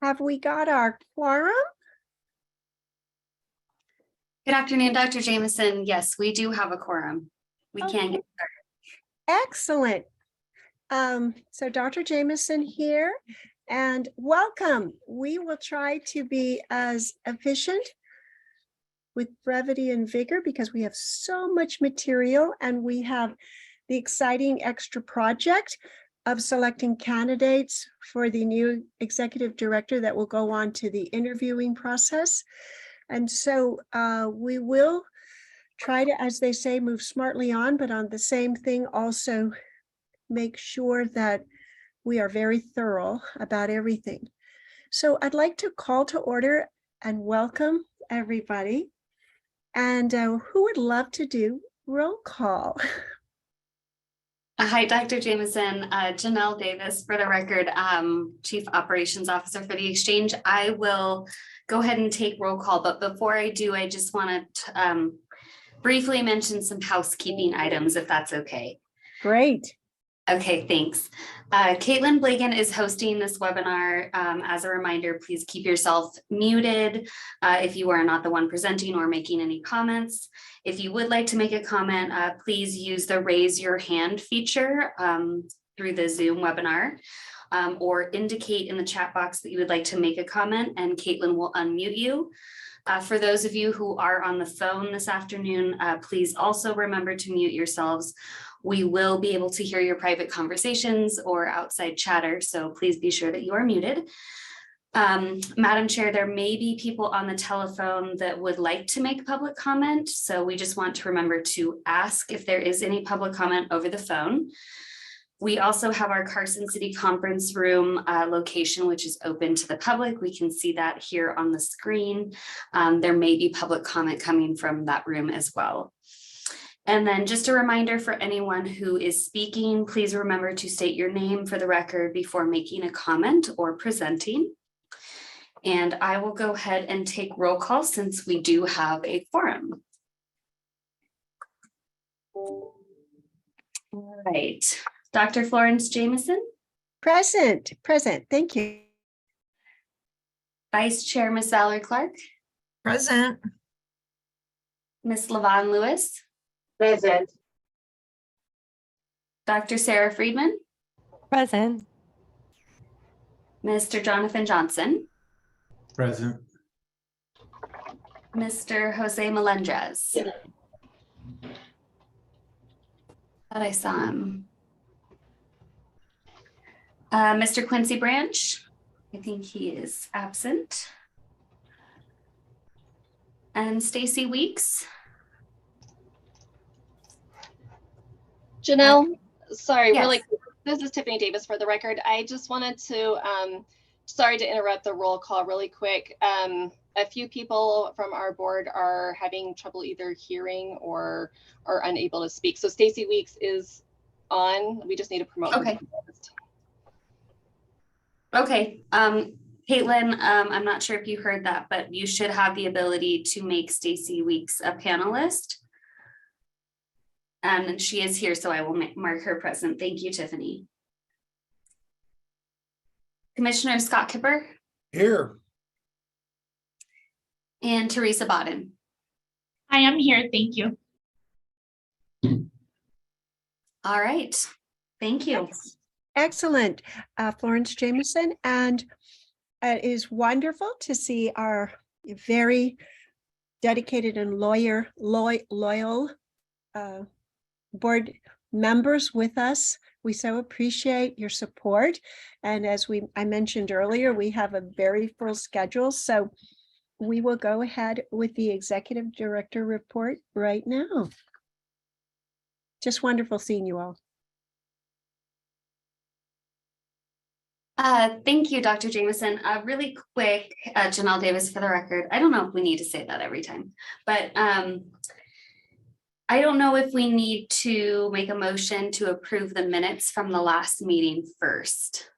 Have we got our quorum? Good afternoon, Dr. Jameson. Yes, we do have a quorum. We can get started. Excellent. So Dr. Jameson here, and welcome. We will try to be as efficient with brevity and vigor because we have so much material, and we have the exciting extra project of selecting candidates for the new executive director that will go on to the interviewing process. And so we will try to, as they say, move smartly on, but on the same thing, also make sure that we are very thorough about everything. So I'd like to call to order and welcome everybody. And who would love to do roll call? Hi, Dr. Jameson. Janelle Davis, for the record, Chief Operations Officer for the Exchange. I will go ahead and take roll call, but before I do, I just want to briefly mention some housekeeping items, if that's okay. Great. Okay, thanks. Caitlin Blagan is hosting this webinar. As a reminder, please keep yourself muted if you are not the one presenting or making any comments. If you would like to make a comment, please use the raise your hand feature through the Zoom webinar, or indicate in the chat box that you would like to make a comment, and Caitlin will unmute you. For those of you who are on the phone this afternoon, please also remember to mute yourselves. We will be able to hear your private conversations or outside chatter, so please be sure that you are muted. Madam Chair, there may be people on the telephone that would like to make public comment, so we just want to remember to ask if there is any public comment over the phone. We also have our Carson City Conference Room location, which is open to the public. We can see that here on the screen. There may be public comment coming from that room as well. And then just a reminder for anyone who is speaking, please remember to state your name for the record before making a comment or presenting. And I will go ahead and take roll call since we do have a quorum. All right. Dr. Florence Jameson. Present. Thank you. Vice Chair, Ms. Valerie Clark. Present. Ms. LaVon Lewis. Present. Dr. Sarah Friedman. Present. Mr. Jonathan Johnson. Present. Mr. Jose Melendrez. Thought I saw him. Mr. Quincy Branch. I think he is absent. And Stacy Weeks. Janelle, sorry, Yes. really quick. This is Tiffany Davis for the record. I just wanted to, sorry to interrupt the roll call really quick. A few people from our board are having trouble either hearing or are unable to speak. So Stacy Weeks is on. We just need to promote. Okay. Okay. Caitlin, I'm not sure if you heard that, but you should have the ability to make Stacy Weeks a panelist. And she is here, so I will mark her present. Thank you, Tiffany. Commissioner Scott Kipper. Here. And Teresa Bodden. I am here, thank you. All right, thank you. Excellent, Florence Jameson. And it is wonderful to see our very dedicated and loyal board members with us. We so appreciate your support. And as I mentioned earlier, we have a very full schedule. So we will go ahead with the executive director report right now. Just wonderful seeing you all. Thank you, Dr. Jameson. Really quick, Janelle Davis for the record. I don't know if we need to say that every time, but I don't know if we need to make a motion to approve the minutes from the last meeting first.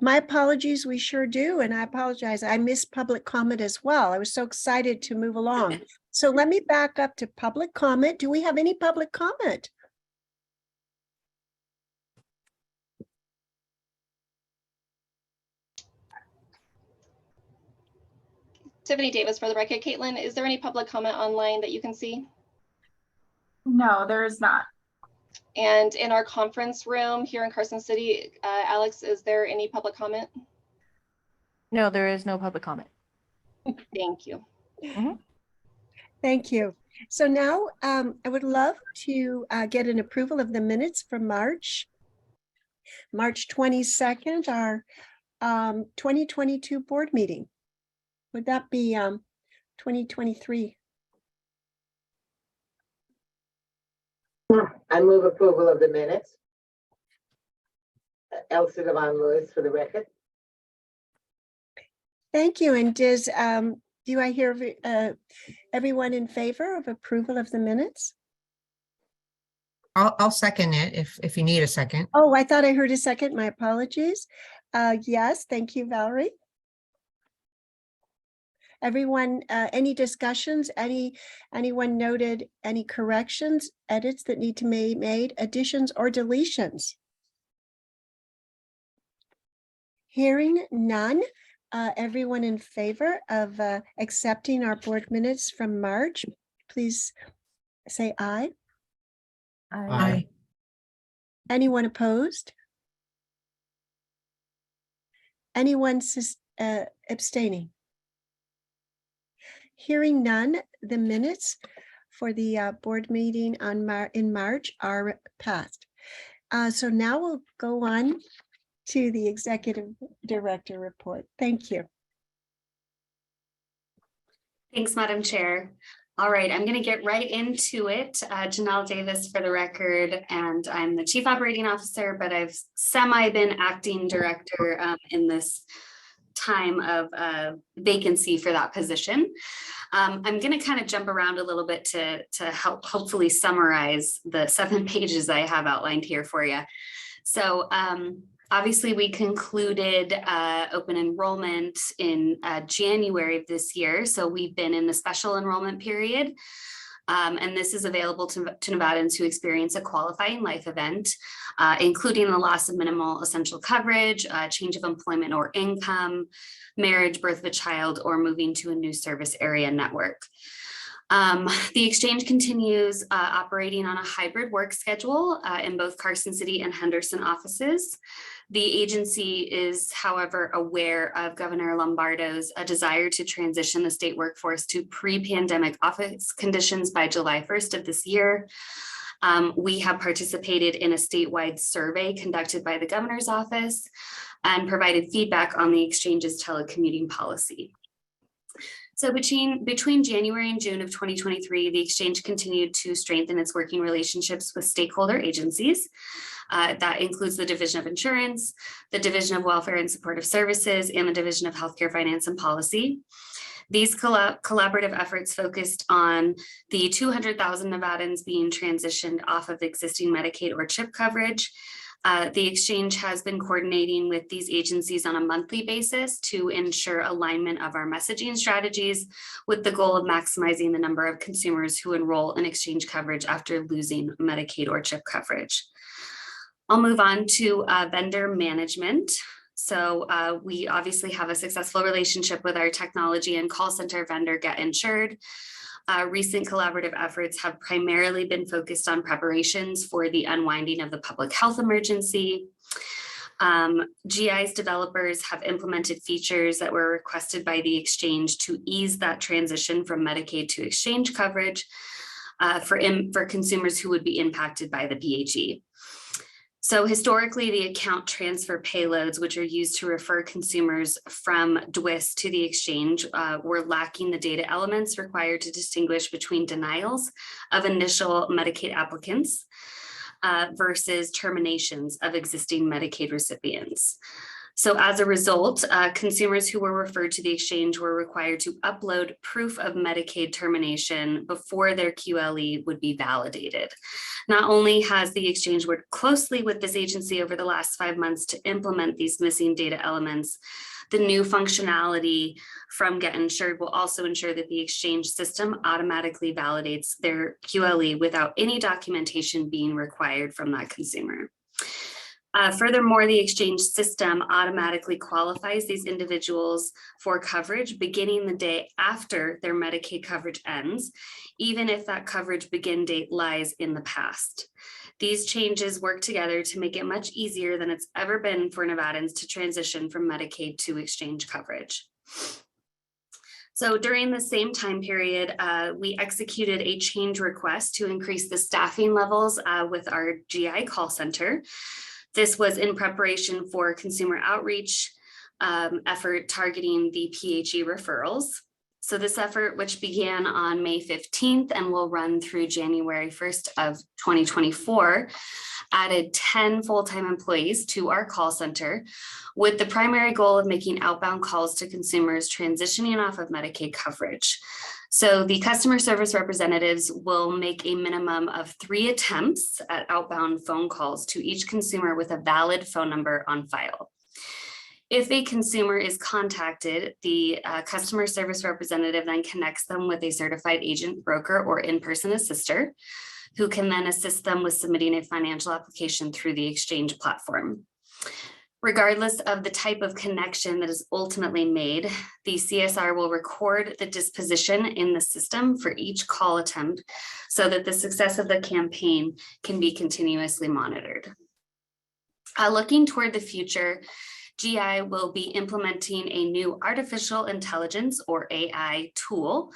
My apologies, we sure do. And I apologize. I missed public comment as well. I was so excited to move along. So let me back up to public comment. Do we have any public comment? Tiffany Davis for the record. Caitlin, is there any public comment online that you can see? No, there is not. And in our conference room here in Carson City, Alex, is there any public comment? No, there is no public comment. Thank you. Thank you. So now I would love to get an approval of the minutes from March 22nd, our 2022 board meeting. Would that be 2023? I move approval of the minutes. Elsie Devon Lewis for the record. Thank you. And do I hear everyone in favor of approval of the minutes? I'll second it if you need a second. Oh, I thought I heard a second. My apologies. Yes, thank you, Valerie. Everyone, any discussions, anyone noted any corrections, edits that need to be made, additions or deletions? Hearing none, everyone in favor of accepting our board minutes from March, please say aye. Aye. Anyone opposed? Anyone abstaining? Hearing none, the minutes for the board meeting in March are passed. So now we'll go on to the executive director report. Thank you. Thanks, Madam Chair. All right, I'm going to get right into it. Janelle Davis for the record, and I'm the Chief Operating Officer, but I've been acting director in this time of vacancy for that position. I'm going to kind of jump around a little bit to help hopefully summarize the 7 pages I have outlined here for you. So obviously we concluded open enrollment in January of this year. So we've been in the special enrollment period. And this is available to Nevadans who experience a qualifying life event, including the loss of minimal essential coverage, change of employment or income, marriage, birth of a child, or moving to a new service area network. The exchange continues operating on a hybrid work schedule in both Carson City and Henderson offices. The agency is, however, aware of Governor Lombardo's desire to transition the state workforce to pre-pandemic office conditions by July 1st of this year. We have participated in a statewide survey conducted by the governor's office and provided feedback on the exchange's telecommuting policy. So between January and June of 2023, the exchange continued to strengthen its working relationships with stakeholder agencies. That includes the Division of Insurance, the Division of Welfare and Supportive Services, and the Division of Healthcare Finance and Policy. These collaborative efforts focused on the 200,000 Nevadans being transitioned off of existing Medicaid or CHIP coverage. The exchange has been coordinating with these agencies on a monthly basis to ensure alignment of our messaging strategies with the goal of maximizing the number of consumers who enroll in exchange coverage after losing Medicaid or CHIP coverage. I'll move on to vendor management. So we obviously have a successful relationship with our technology and call center vendor Get Insured. Recent collaborative efforts have primarily been focused on preparations for the unwinding of the public health emergency. GI's developers have implemented features that were requested by the exchange to ease that transition from Medicaid to exchange coverage for consumers who would be impacted by the PHE. So historically, the account transfer payloads, which are used to refer consumers from DWIS to the exchange, were lacking the data elements required to distinguish between denials of initial Medicaid applicants versus terminations of existing Medicaid recipients. So as a result, consumers who were referred to the exchange were required to upload proof of Medicaid termination before their QLE would be validated. Not only has the exchange worked closely with this agency over the last 5 months to implement these missing data elements, the new functionality from Get Insured will also ensure that the exchange system automatically validates their QLE without any documentation being required from that consumer. Furthermore, the exchange system automatically qualifies these individuals for coverage beginning the day after their Medicaid coverage ends, even if that coverage begin date lies in the past. These changes work together to make it much easier than it's ever been for Nevadans to transition from Medicaid to exchange coverage. So during the same time period, we executed a change request to increase the staffing levels with our GI call center. This was in preparation for consumer outreach effort targeting the PHE referrals. So this effort, which began on May 15th and will run through January 1st of 2024, added 10 full-time employees to our call center with the primary goal of making outbound calls to consumers transitioning off of Medicaid coverage. So the customer service representatives will make a minimum of 3 attempts at outbound phone calls to each consumer with a valid phone number on file. If a consumer is contacted, the customer service representative then connects them with a certified agent, broker, or in-person assister, who can then assist them with submitting a financial application through the exchange platform. Regardless of the type of connection that is ultimately made, the CSR will record the disposition in the system for each call attempt so that the success of the campaign can be continuously monitored. Looking toward the future, GI will be implementing a new artificial intelligence or AI tool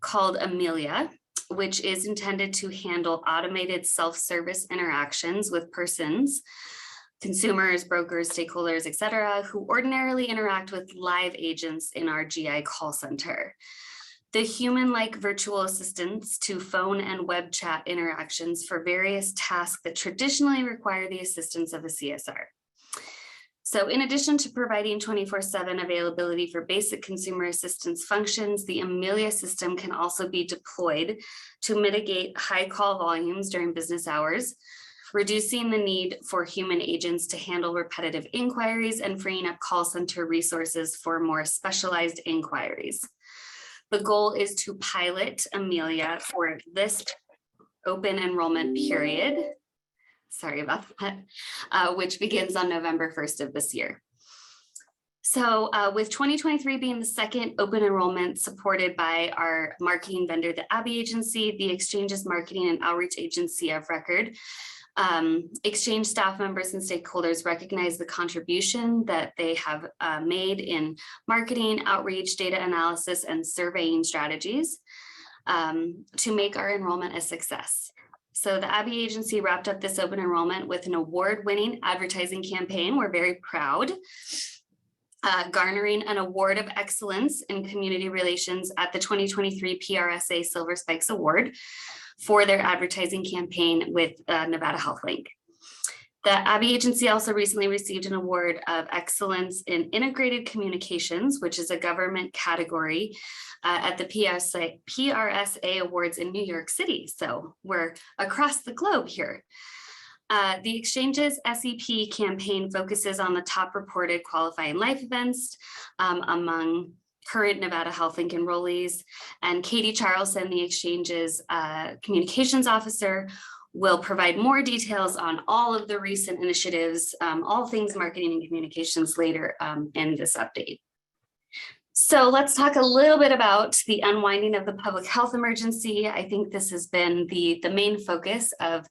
called Amelia, which is intended to handle automated self-service interactions with persons, consumers, brokers, stakeholders, et cetera, who ordinarily interact with live agents in our GI call center. The human-like virtual assistants to phone and web chat interactions for various tasks that traditionally require the assistance of a CSR. So in addition to providing 24/7 availability for basic consumer assistance functions, the Amelia system can also be deployed to mitigate high call volumes during business hours, reducing the need for human agents to handle repetitive inquiries and freeing up call center resources for more specialized inquiries. The goal is to pilot Amelia for this open enrollment period. Sorry about that, which begins on November 1st of this year. So with 2023 being the second open enrollment supported by our marketing vendor, the Abbey Agency, the Exchange's marketing and outreach agency of record, exchange staff members and stakeholders recognize the contribution that they have made in marketing, outreach, data analysis, and surveying strategies to make our enrollment a success. So the Abbey Agency wrapped up this open enrollment with an award-winning advertising campaign. We're very proud, garnering an award of excellence in community relations at the 2023 PRSA Silver Spikes Award for their advertising campaign with Nevada Health Link. The Abbey Agency also recently received an award of excellence in integrated communications, which is a government category at the PRSA Awards in New York City. So we're across the globe here. The Exchange's SEP campaign focuses on the top reported qualifying life events among current Nevada Health Link enrollees. And Katie Charlson, the Exchange's communications officer, will provide more details on all of the recent initiatives, all things marketing and communications later in this update. So let's talk a little bit about the unwinding of the public health emergency. I think this has been the main focus of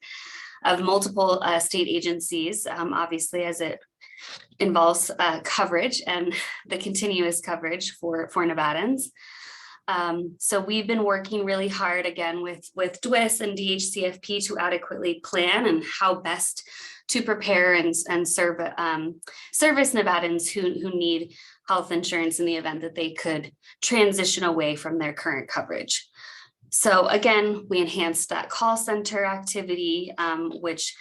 multiple state agencies, obviously, as it involves coverage and the continuous coverage for Nevadans. So we've been working really hard again with DWIS and DHCFP to adequately plan and how best to prepare and service Nevadans who need health insurance in the event that they could transition away from their current coverage. So again, we enhanced that call center activity, which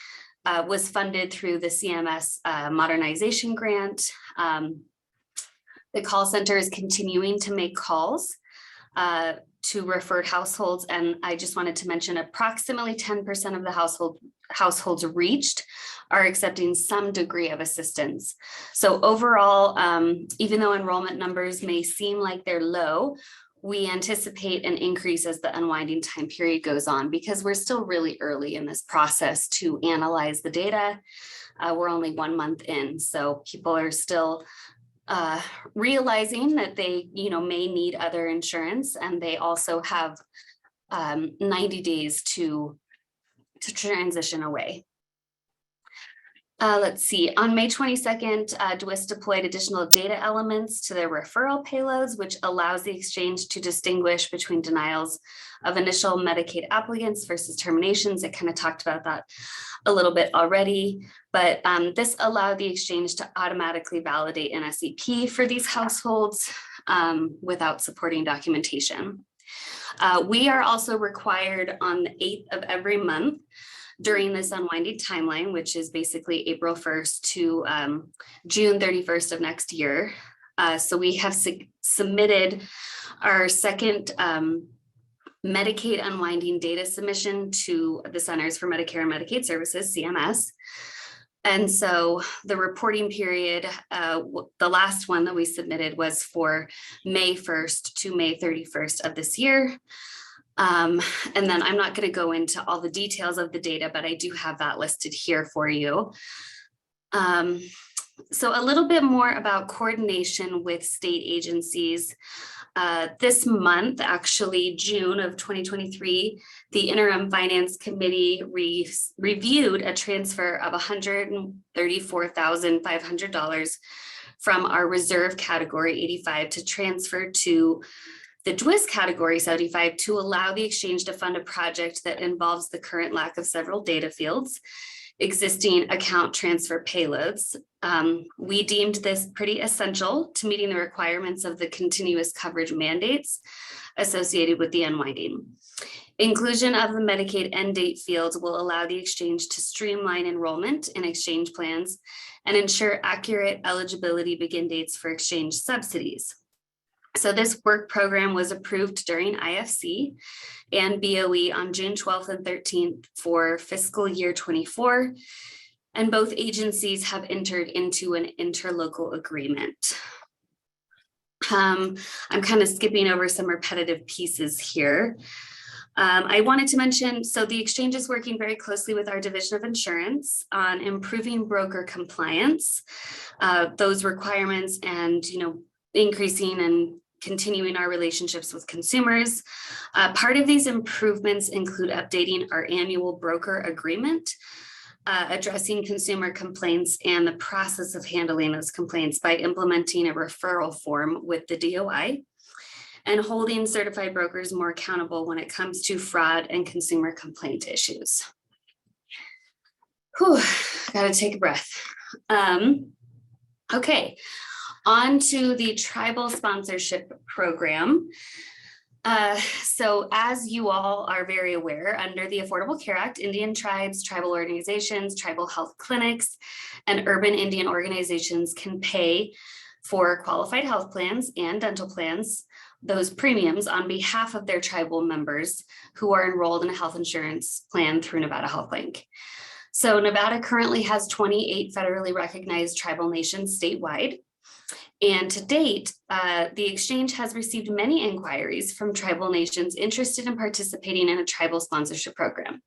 was funded through the CMS modernization grant. The call center is continuing to make calls to referred households. And I just wanted to mention approximately 10% of the households reached are accepting some degree of assistance. So overall, even though enrollment numbers may seem like they're low, we anticipate an increase as the unwinding time period goes on because we're still really early in this process to analyze the data We're only 1 month in, so people are still realizing that they, may need other insurance, and they also have 90 days to transition away. Let's see, on May 22nd, DWIS deployed additional data elements to their referral payloads, which allows the exchange to distinguish between denials of initial Medicaid applicants versus terminations. I kind of talked about that a little bit already, but this allowed the exchange to automatically validate an SEP for these households without supporting documentation. We are also required on the 8th of every month during this unwinding timeline, which is basically April 1st to June 31st of next year. So we have submitted our second Medicaid unwinding data submission to the Centers for Medicare and Medicaid Services, CMS. And so the reporting period, the last one that we submitted was for May 1st to May 31st of this year. And then I'm not going to go into all the details of the data, but I do have that listed here for you. So a little bit more about coordination with state agencies. This month, actually June of 2023, the Interim Finance Committee reviewed a transfer of $134,500 from our reserve category 85 to transfer to the DWIS category 75 to allow the exchange to fund a project that involves the current lack of several data fields, existing account transfer payloads. We deemed this pretty essential to meeting the requirements of the continuous coverage mandates associated with the unwinding. Inclusion of the Medicaid end date fields will allow the exchange to streamline enrollment in exchange plans and ensure accurate eligibility begin dates for exchange subsidies. So this work program was approved during IFC and BOE on June 12th and 13th for fiscal year 24. And both agencies have entered into an interlocal agreement. I'm kind of skipping over some repetitive pieces here. I wanted to mention, so the exchange is working very closely with our Division of Insurance on improving broker compliance, those requirements, and increasing and continuing our relationships with consumers. Part of these improvements include updating our annual broker agreement, addressing consumer complaints and the process of handling those complaints by implementing a referral form with the DOI, and holding certified brokers more accountable when it comes to fraud and consumer complaint issues. Whew, gotta take a breath. Okay. On to the tribal sponsorship program. So as you all are very aware, under the Affordable Care Act, Indian tribes, tribal organizations, tribal health clinics, and urban Indian organizations can pay for qualified health plans and dental plans, those premiums on behalf of their tribal members who are enrolled in a health insurance plan through Nevada Health Link. So Nevada currently has 28 federally recognized tribal nations statewide. And to date, the exchange has received many inquiries from tribal nations interested in participating in a tribal sponsorship program.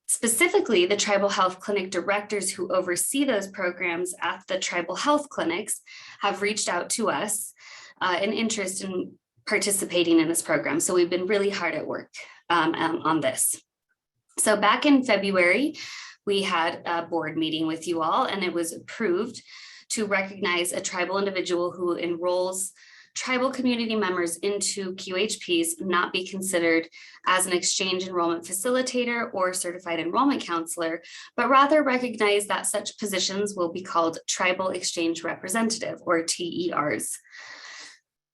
Specifically, the tribal health clinic directors who oversee those programs at the tribal health clinics have reached out to us in interest in participating in this program. So we've been really hard at work on this. So back in February, we had a board meeting with you all, and it was approved to recognize a tribal individual who enrolls tribal community members into QHPs not be considered as an exchange enrollment facilitator or certified enrollment counselor, but rather recognize that such positions will be called tribal exchange representative, or TERs.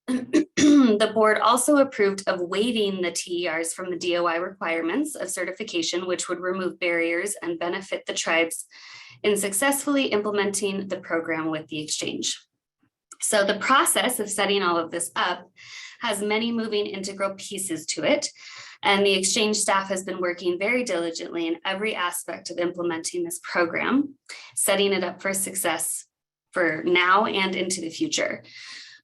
The board also approved of waiving the TERs from the DOI requirements of certification, which would remove barriers and benefit the tribes in successfully implementing the program with the exchange. So the process of setting all of this up has many moving integral pieces to it, and the exchange staff has been working very diligently in every aspect of implementing this program, setting it up for success for now and into the future.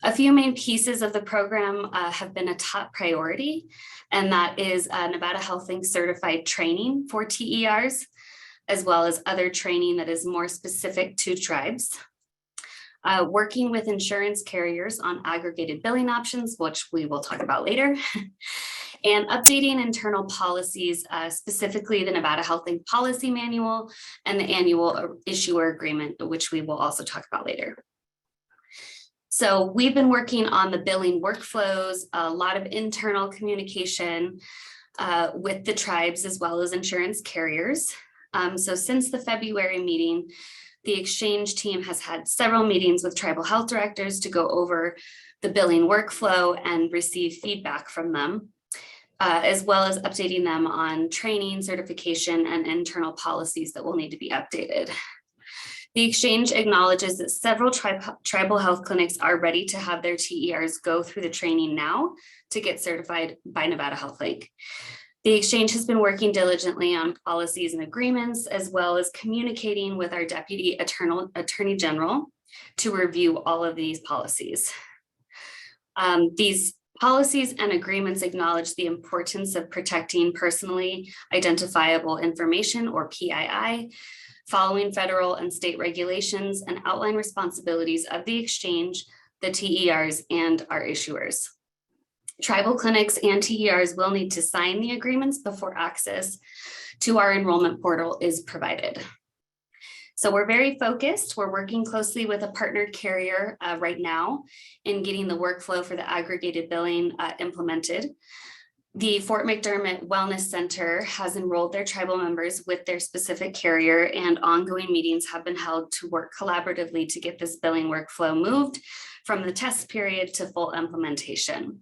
A few main pieces of the program have been a top priority, and that is Nevada Health Link certified training for TERs, as well as other training that is more specific to tribes. Working with insurance carriers on aggregated billing options, which we will talk about later. And updating internal policies, specifically the Nevada Health Link Policy Manual and the annual issuer agreement, which we will also talk about later. So we've been working on the billing workflows, a lot of internal communication with the tribes as well as insurance carriers. So since the February meeting, the exchange team has had several meetings with tribal health directors to go over the billing workflow and receive feedback from them, as well as updating them on training, certification, and internal policies that will need to be updated. The exchange acknowledges that several tribal health clinics are ready to have their TERs go through the training now to get certified by Nevada Health Link. The exchange has been working diligently on policies and agreements, as well as communicating with our Deputy Attorney General to review all of these policies. These policies and agreements acknowledge the importance of protecting personally identifiable information, or PII, following federal and state regulations, and outline responsibilities of the exchange, the TERs, and our issuers. Tribal clinics and TERs will need to sign the agreements before access to our enrollment portal is provided. So we're very focused. We're working closely with a partner carrier right now in getting the workflow for the aggregated billing implemented. The Fort McDermott Wellness Center has enrolled their tribal members with their specific carrier, and ongoing meetings have been held to work collaboratively to get this billing workflow moved from the test period to full implementation.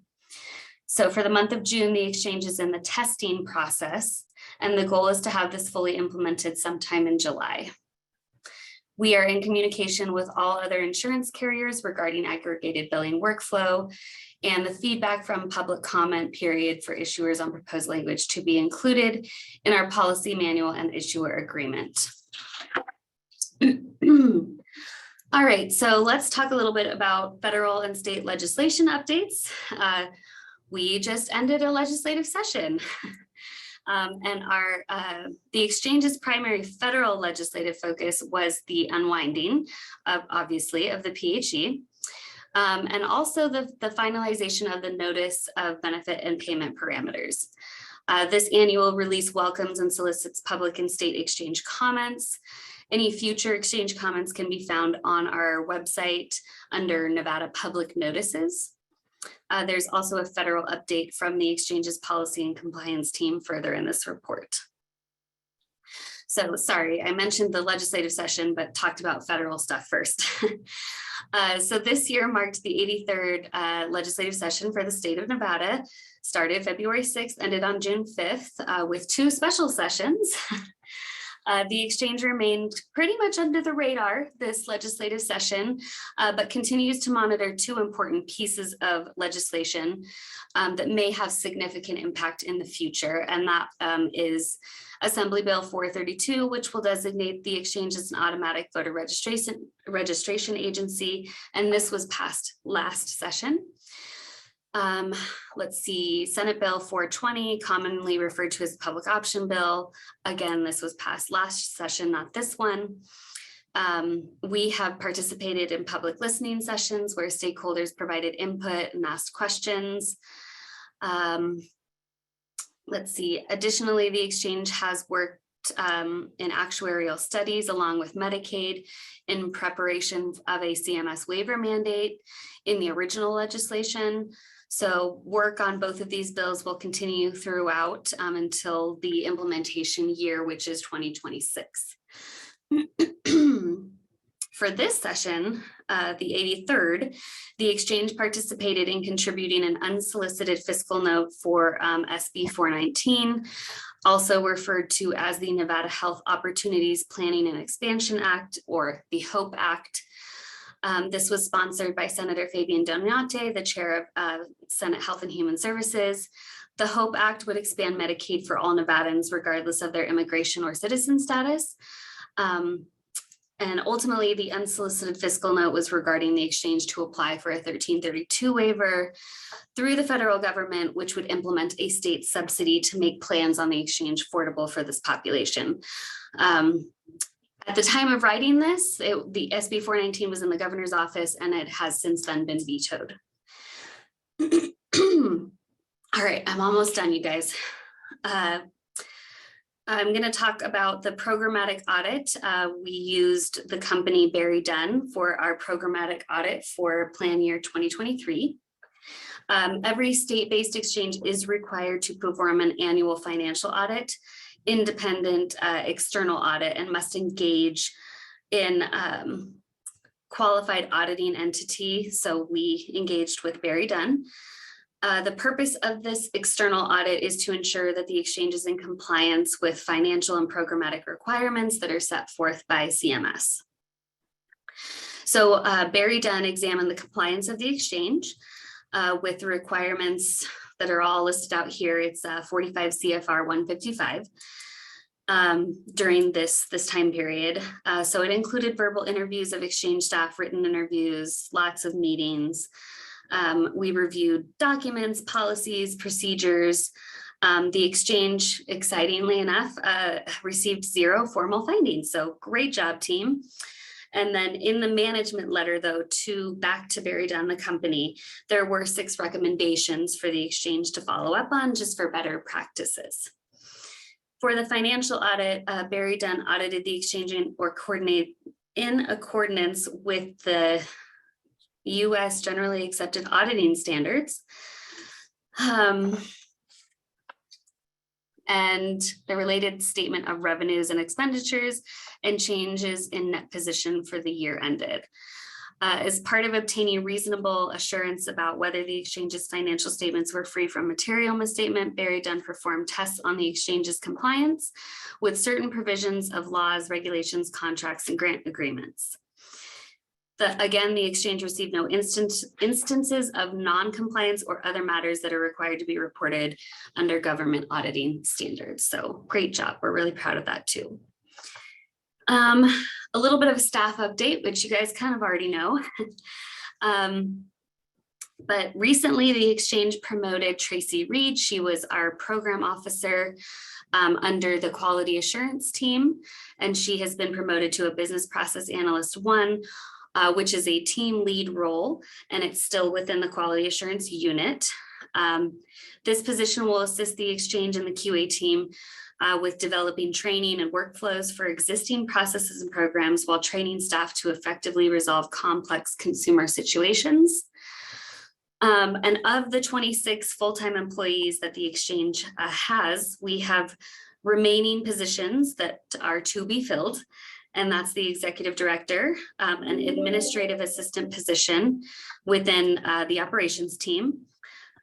So for the month of June, the exchange is in the testing process, and the goal is to have this fully implemented sometime in July. We are in communication with all other insurance carriers regarding aggregated billing workflow and the feedback from public comment period for issuers on proposed language to be included in our policy manual and issuer agreement. All right, so let's talk a little bit about federal and state legislation updates. We just ended a legislative session. And the exchange's primary federal legislative focus was the unwinding of, obviously, of the PHE, and also the finalization of the notice of benefit and payment parameters. This annual release welcomes and solicits public and state exchange comments. Any future exchange comments can be found on our website under Nevada Public Notices. There's also a federal update from the exchange's policy and compliance team further in this report. So sorry, I mentioned the legislative session, but talked about federal stuff first. So this year marked the 83rd legislative session for the state of Nevada, started February 6th, ended on June 5th with 2 special sessions. The exchange remained pretty much under the radar this legislative session, but continues to monitor 2 important pieces of legislation that may have significant impact in the future. And that is Assembly Bill 432, which will designate the exchange as an automatic voter registration agency. And this was passed last session. Let's see, Senate Bill 420, commonly referred to as public option bill. Again, this was passed last session, not this one. We have participated in public listening sessions where stakeholders provided input and asked questions. Let's see, additionally, the exchange has worked in actuarial studies along with Medicaid in preparation of a CMS waiver mandate in the original legislation. So work on both of these bills will continue throughout until the implementation year, which is 2026. For this session, the 83rd, the exchange participated in contributing an unsolicited fiscal note for SB 419, also referred to as the Nevada Health Opportunities Planning and Expansion Act, or the HOPE Act. This was sponsored by Senator Fabian Doñate, the chair of Senate Health and Human Services. The HOPE Act would expand Medicaid for all Nevadans, regardless of their immigration or citizen status. And ultimately, the unsolicited fiscal note was regarding the exchange to apply for a 1332 waiver through the federal government, which would implement a state subsidy to make plans on the exchange affordable for this population. At the time of writing this, the SB 419 was in the governor's office, and it has since then been vetoed. All right, I'm almost done, you guys. I'm going to talk about the programmatic audit. We used the company Barry Dunn for our programmatic audit for plan year 2023. Every state-based exchange is required to perform an annual financial audit, independent external audit, and must engage in qualified auditing entity. So we engaged with Barry Dunn. The purpose of this external audit is to ensure that the exchange is in compliance with financial and programmatic requirements that are set forth by CMS. So Barry Dunn examined the compliance of the exchange with the requirements that are all listed out here. It's 45 CFR 155 during this time period. So it included verbal interviews of exchange staff, written interviews, lots of meetings. We reviewed documents, policies, procedures. The exchange, excitingly enough, received 0 formal findings. So great job, team. And then in the management letter, though, back to Barry Dunn, the company, there were 6 recommendations for the exchange to follow up on, just for better practices. For the financial audit, Barry Dunn audited the exchange in accordance with the U.S. generally accepted auditing standards. And the related statement of revenues and expenditures and changes in net position for the year ended. As part of obtaining reasonable assurance about whether the exchange's financial statements were free from material misstatement, Barry Dunn performed tests on the exchange's compliance with certain provisions of laws, regulations, contracts, and grant agreements. Again, the exchange received no instances of non-compliance or other matters that are required to be reported under government auditing standards. So great job. We're really proud of that too. A little bit of a staff update, which you guys kind of already know. But recently the exchange promoted Tracy Reed. She was our program officer under the quality assurance team, and she has been promoted to a business process analyst 1, which is a team lead role, and it's still within the quality assurance unit. This position will assist the exchange and the QA team with developing training and workflows for existing processes and programs while training staff to effectively resolve complex consumer situations. And of the 26 full-time employees that the exchange has, we have remaining positions that are to be filled. And that's the executive director, an administrative assistant position within the operations team,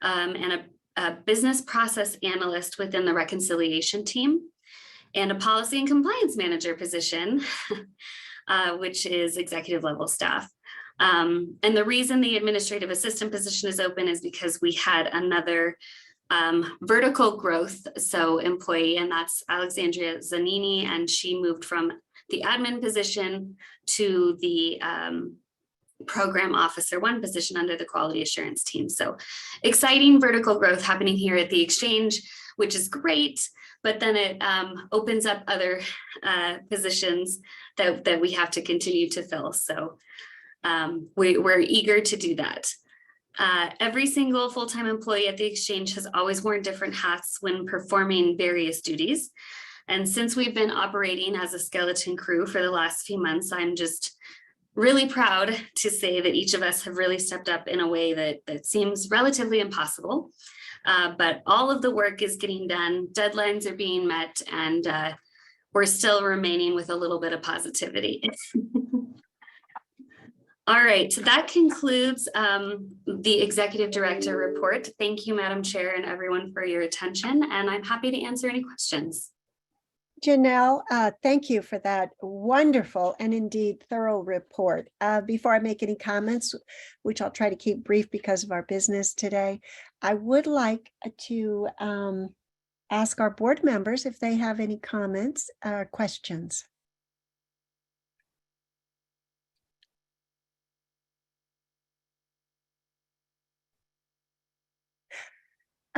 and a business process analyst within the reconciliation team, and a policy and compliance manager position, which is executive level staff. And the reason the administrative assistant position is open is because we had another vertical growth employee, and that's Alexandria Zanini, and she moved from the admin position to the program officer 1 position under the quality assurance team. So exciting vertical growth happening here at the exchange, which is great, but then it opens up other positions that we have to continue to fill. So we're eager to do that. Every single full-time employee at the exchange has always worn different hats when performing various duties. And since we've been operating as a skeleton crew for the last few months, I'm just really proud to say that each of us have really stepped up in a way that seems relatively impossible. But all of the work is getting done, deadlines are being met, and we're still remaining with a little bit of positivity. All right, so that concludes the executive director report. Thank you, Madam Chair, and everyone for your attention, and I'm happy to answer any questions. Janelle, thank you for that wonderful and indeed thorough report. Before I make any comments, which I'll try to keep brief because of our business today, I would like to ask our board members if they have any comments or questions.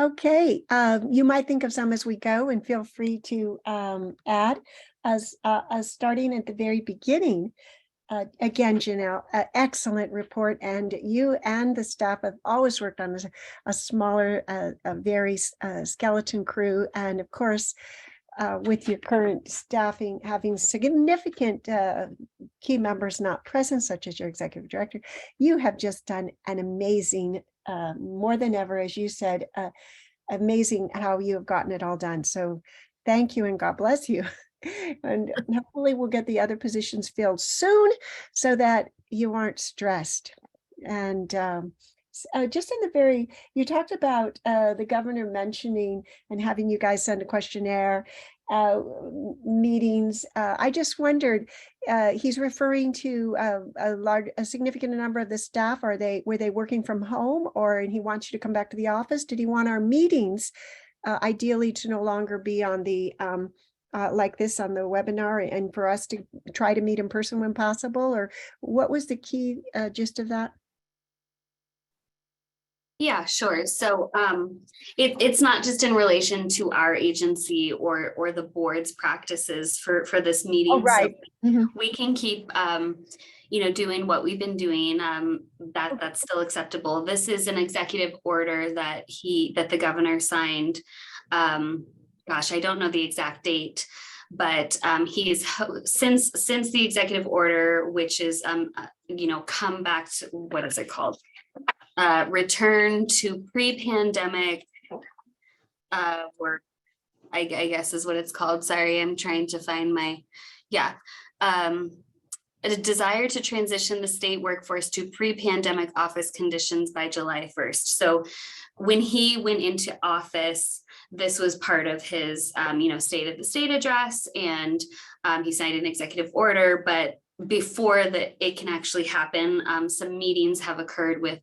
Okay, you might think of some as we go and feel free to add as starting at the very beginning. Again, Janelle, excellent report, and you and the staff have always worked on a smaller, a very skeleton crew, and of course, with your current staffing having significant key members not present, such as your executive director, you have just done an amazing, more than ever, as you said, amazing how you have gotten it all done. So thank you and God bless you. And hopefully we'll get the other positions filled soon so that you aren't stressed. And just in the very, you talked about the governor mentioning and having you guys send a questionnaire, meetings. I just wondered, he's referring to a significant number of the staff. Were they working from home, or he wants you to come back to the office? Did he want our meetings ideally to no longer be on the like this on the webinar, and for us to try to meet in person when possible? Or what was the key gist of that? Yeah, sure. So it's not just in relation to our agency or the board's practices for this meeting. Oh, right. So we can keep doing what we've been doing. That's still acceptable. This is an executive order that the governor signed. Gosh, I don't know the exact date, but he's since the executive order, which is come back to, what is it called? Return to pre-pandemic work, I guess is what it's called. Sorry, I'm trying to find a desire to transition the state workforce to pre-pandemic office conditions by July 1st. So when he went into office, this was part of his state of the state address, and he signed an executive order. But before it can actually happen, some meetings have occurred with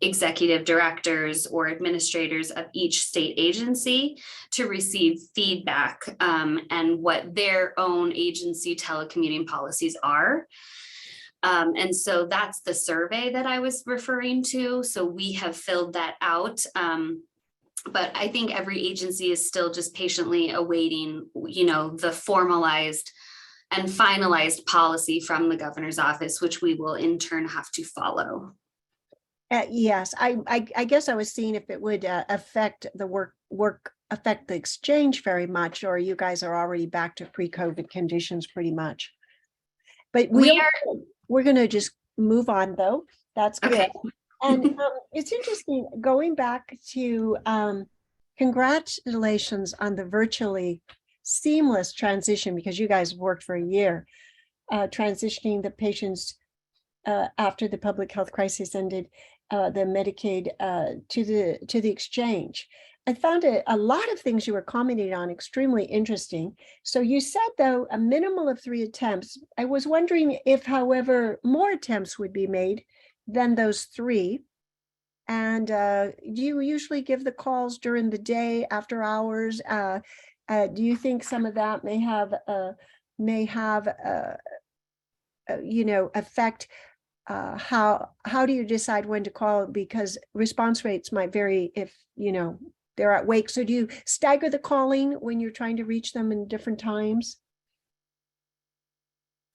executive directors or administrators of each state agency to receive feedback and what their own agency telecommuting policies are. And so that's the survey that I was referring to. So we have filled that out. But I think every agency is still just patiently awaiting, the formalized and finalized policy from the governor's office, which we will in turn have to follow. Yes, I guess I was seeing if it would affect the affect the exchange very much, or you guys are already back to pre-COVID conditions pretty much. But we're going to just move on though. That's good. Okay. And it's interesting going back to congratulations on the virtually seamless transition, because you guys worked for a year transitioning the patients after the public health crisis ended, the Medicaid to the exchange. I found a lot of things you were commenting on extremely interesting. So you said, though, a minimal of 3 attempts. I was wondering if, however, more attempts would be made than those 3. And do you usually give the calls during the day, after hours? Do you think some of that may have affect how do you decide when to call? Because response rates might vary if they're at wake. So do you stagger the calling when you're trying to reach them in different times?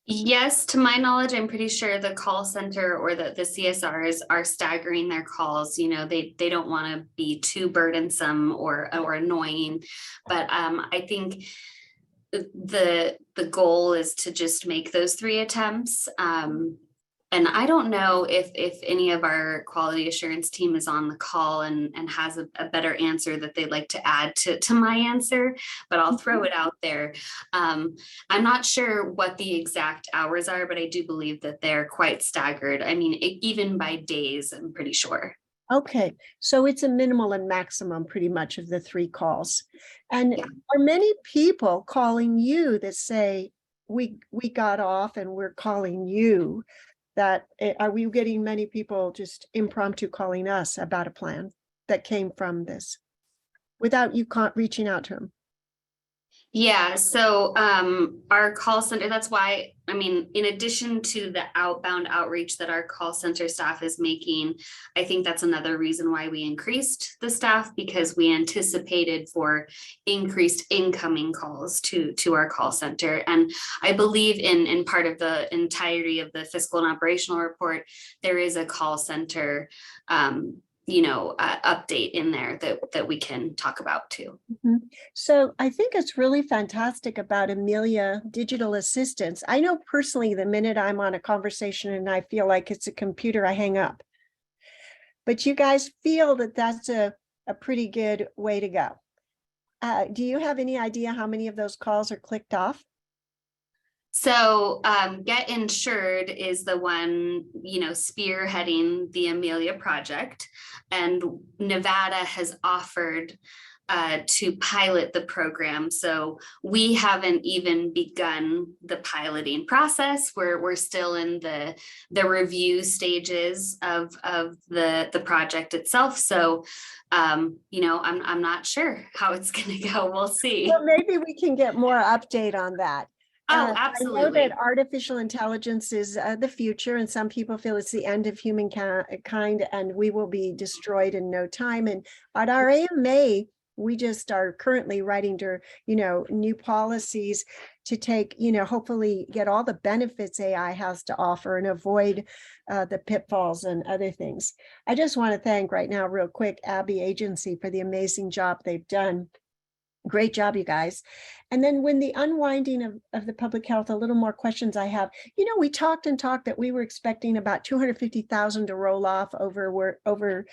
Yes, to my knowledge, I'm pretty sure the call center or the CSRs are staggering their calls. They don't want to be too burdensome or annoying, but I think the goal is to just make those 3 attempts. And I don't know if any of our quality assurance team is on the call and has a better answer that they'd like to add to my answer, but I'll throw it out there. I'm not sure what the exact hours are, but I do believe that they're quite staggered. I mean, even by days, I'm pretty sure. Okay, so it's a minimal and maximum pretty much of the 3 calls. And are many people calling you that say, we got off and we're calling you? Are we getting many people just impromptu calling us about a plan that came from this without you reaching out to them? Yeah, so our call center, that's why, I mean, in addition to the outbound outreach that our call center staff is making, I think that's another reason why we increased the staff, because we anticipated for increased incoming calls to our call center. And I believe in part of the entirety of the fiscal and operational report, there is a call center update in there that we can talk about too. So I think it's really fantastic about Amelia Digital Assistants. I know personally, the minute I'm on a conversation and I feel like it's a computer, I hang up. But you guys feel that that's a pretty good way to go. Do you have any idea how many of those calls are clicked off? So Get Insured is the one, spearheading the Amelia project, and Nevada has offered to pilot the program. So we haven't even begun the piloting process. We're still in the review stages of the project itself. So I'm not sure how it's going to go. We'll see. Well, maybe we can get more update on that. Oh, I know absolutely. that artificial intelligence is the future, and some people feel it's the end of humankind, and we will be destroyed in no time. And at our AMA, we just are currently writing to, new policies to take, hopefully get all the benefits AI has to offer and avoid the pitfalls and other things. I just want to thank right now, real quick, Abby Agency for the amazing job they've done. Great job, you guys. And then when the unwinding of the public health, a little more questions I have. We talked that we were expecting about 250,000 to roll off over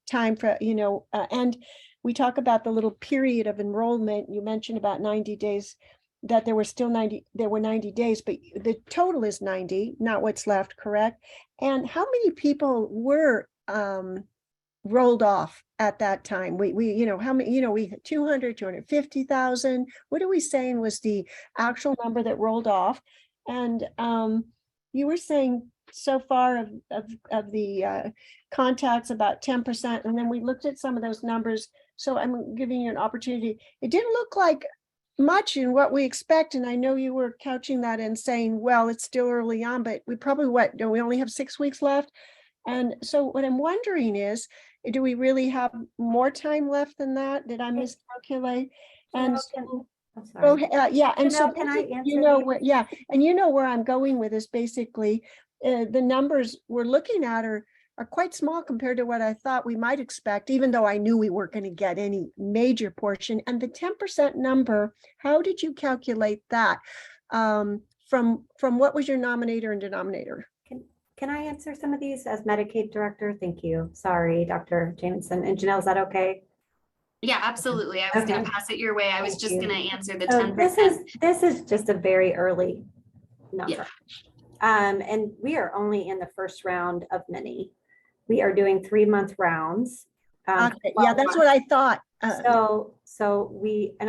time for, and we talk about the little period of enrollment. You mentioned about 90 days, that there were 90 days, but the total is 90, not what's left, correct? And how many people were rolled off at that time? We how many, we had 250,000. What are we saying was the actual number that rolled off? And you were saying so far of the contacts about 10%, and then we looked at some of those numbers. So I'm giving you an opportunity. It didn't look like much in what we expect, and I know you were couching that and saying, well, it's still early on, but we probably we only have 6 weeks left. And so what I'm wondering is, do we really have more time left than that? Did I miscalculate? And yeah, and so can I answer? And where I'm going with this, basically, the numbers we're looking at are quite small compared to what I thought we might expect, even though I knew we weren't going to get any major portion. And the 10% number, how did you calculate that? From what was your nominator and denominator? Can I answer some of these as Medicaid director? Thank you. Sorry, Dr. Jamison. And Janelle, is that okay? Yeah, absolutely. I was going to pass it your way. I was just going to answer the 10%. This is just a very early number. Yeah. And we are only in the first round of many. We are doing 3-month rounds. Okay. Yeah, that's what I thought. And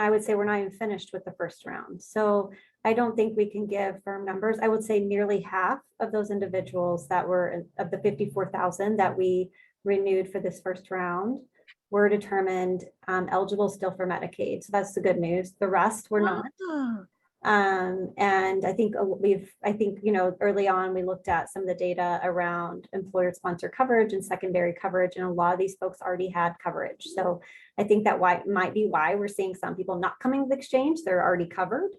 I would say we're not even finished with the first round. So I don't think we can give firm numbers. I would say nearly half of those individuals that were of the 54,000 that we renewed for this first round were determined eligible still for Medicaid. So that's the good news. The rest were not. And I think early on we looked at some of the data around employer sponsored coverage and secondary coverage, and a lot of these folks already had coverage. So I think that might be why we're seeing some people not coming to the exchange. They're already covered.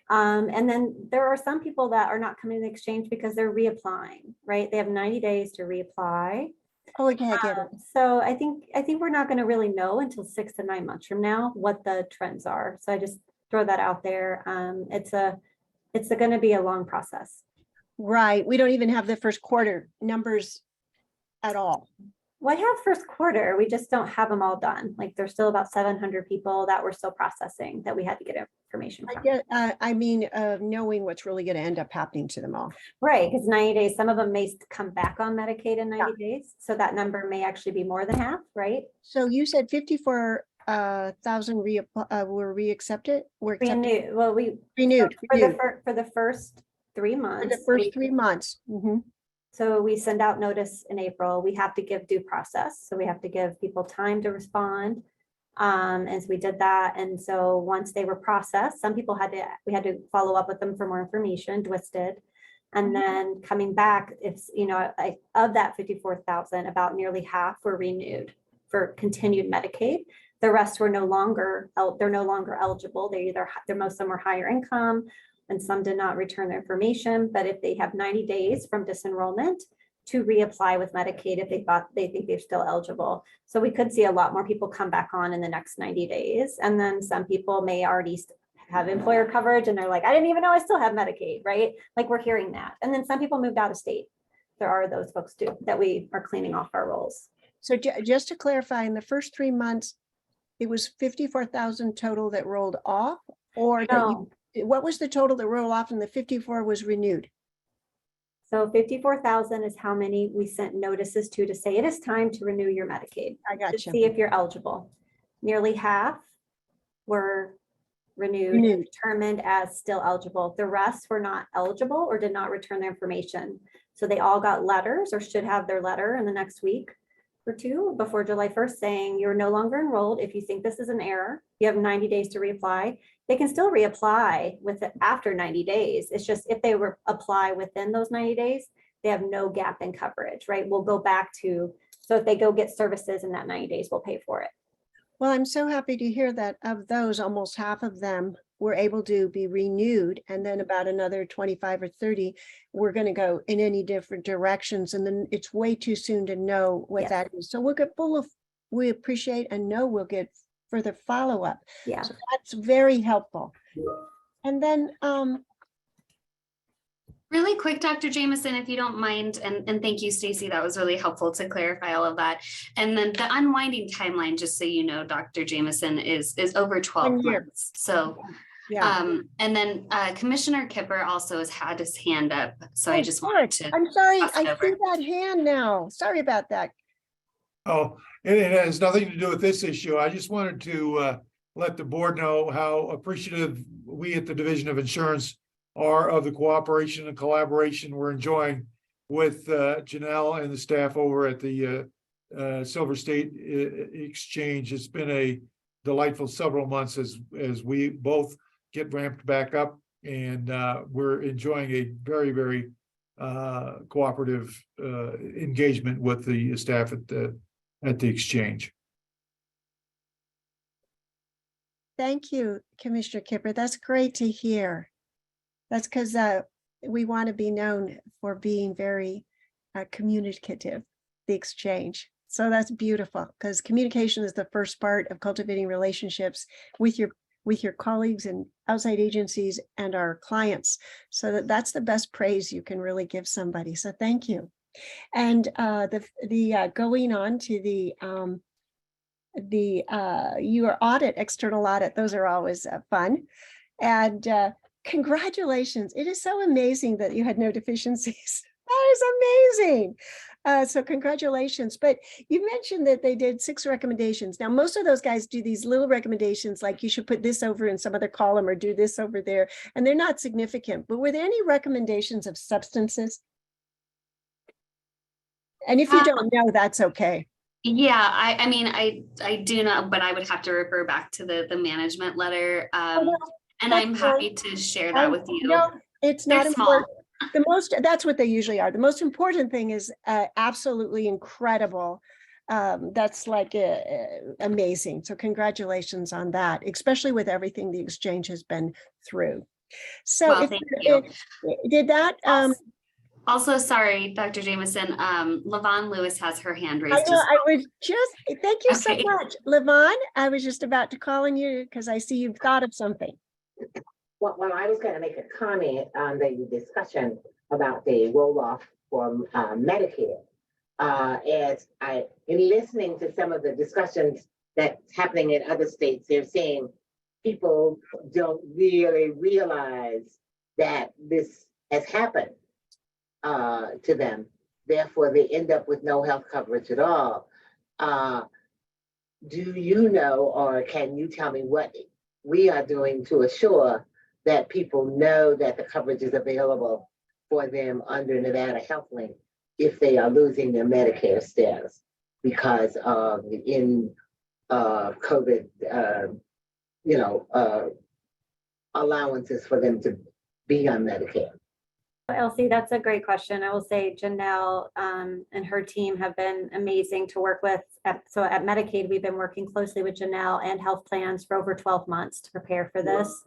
And then there are some people that are not coming to the exchange because they're reapplying, right? They have 90 days to reapply. Oh, okay, I get it. So I think we're not going to really know until 6 to 9 months from now what the trends are. So I just throw that out there. It's going to be a long process. Right. We don't even have the first quarter numbers at all. Well, I have first quarter. We just don't have them all done. Like there's still about 700 people that we're still processing that we had to get information from. Knowing what's really going to end up happening to them all. Right, because 90 days, some of them may come back on Medicaid in 90 days. So that number may actually be more than half, right? So you said 54,000 were reaccepted? Renewed. Well, we renewed for the first 3 months. For the first 3 months. Mm-hmm. So we send out notice in April. We have to give due process. So we have to give people time to respond. And so we did that. And so once they were processed, some people we had to follow up with them for more information, Dwis did. And then coming back, it's, of that 54,000, about nearly half were renewed for continued Medicaid. The rest were they're no longer eligible. Most of them are higher income and some did not return their information. But if they have 90 days from disenrollment to reapply with Medicaid, if they think they're still eligible. So we could see a lot more people come back on in the next 90 days. And then some people may already have employer coverage and they're like, I didn't even know I still have Medicaid, right? Like we're hearing that. And then some people moved out of state. There are those folks too that we are cleaning off our rolls. So just to clarify, in the first 3 months, it was 54,000 total that rolled off, or No. what was the total that rolled off and the 54 was renewed? So 54,000 is how many we sent notices to say it is time to renew your Medicaid. I got To you. see if you're eligible. Nearly half were renewed, Renewed. determined as still eligible. The rest were not eligible or did not return their information. So they all got letters or should have their letter in the next week or two before July 1st saying you're no longer enrolled. If you think this is an error, you have 90 days to reapply. They can still reapply with it after 90 days. It's just if they apply within those 90 days, they have no gap in coverage, right? We'll go back to, so if they go get services in that 90 days, we'll pay for it. Well, I'm so happy to hear that of those, almost half of them were able to be renewed. And then about another 25 or 30, we're going to go in any different directions. And then it's way too soon to know what Yes. that is. So we appreciate and know we'll get further follow-up. Yeah. So that's very helpful. And then, Really quick, Dr. Jameson, if you don't mind, and thank you, Stacy, that was really helpful to clarify all of that. And then the unwinding timeline, just so you know, Dr. Jameson, is over 12 1 year. months. So, yeah. and then Commissioner Kipper also has had his hand up. So I Oh, just good. wanted to, I'm sorry, pass it I see over. that hand now. Sorry about that. Oh, it has nothing to do with this issue. I just wanted to let the board know how appreciative we at the Division of Insurance are of the cooperation and collaboration we're enjoying with Janelle and the staff over at the Silver State Exchange. It's been a delightful several months as we both get ramped back up, and we're enjoying a very, very cooperative engagement with the staff at the exchange. Thank you, Commissioner Kipper. That's great to hear. That's because we want to be known for being very communicative, the exchange. So that's beautiful, because communication is the first part of cultivating relationships with your colleagues and outside agencies and our clients. So that's the best praise you can really give somebody. So thank you. And going on to your audit, external audit, those are always fun. And congratulations. It is so amazing that you had no deficiencies. That is amazing. So congratulations. But you mentioned that they did 6 recommendations. Now, most of those guys do these little recommendations, like you should put this over in some other column or do this over there, and they're not significant. But were there any recommendations of substances? And if you don't know, that's okay. Yeah, I mean, I do know, but I would have to refer back to the management letter. And I'm that's happy fine. to share that with you. No, it's not They're small. important. That's what they usually are. The most important thing is absolutely incredible. That's like amazing. So congratulations on that, especially with everything the exchange has been through. So Well, thank you. Did that, Also, sorry, Dr. Jameson, Lavon Lewis has her hand I raised. know, I was just, thank you so Okay. much. Levon, I was just about to call on you because I see you've thought of something. Well, I was going to make a comment on the discussion about the roll-off for Medicare. As in listening to some of the discussions that's happening in other states, they're saying people don't really realize that this has happened to them. Therefore, they end up with no health coverage at all. Do you know, or can you tell me what we are doing to assure that people know that the coverage is available for them under Nevada HealthLink if they are losing their Medicare status because of the COVID, allowances for them to be on Medicare? Elsie, that's a great question. I will say Janelle and her team have been amazing to work with. So at Medicaid, we've been working closely with Janelle and health plans for over 12 months to prepare for this.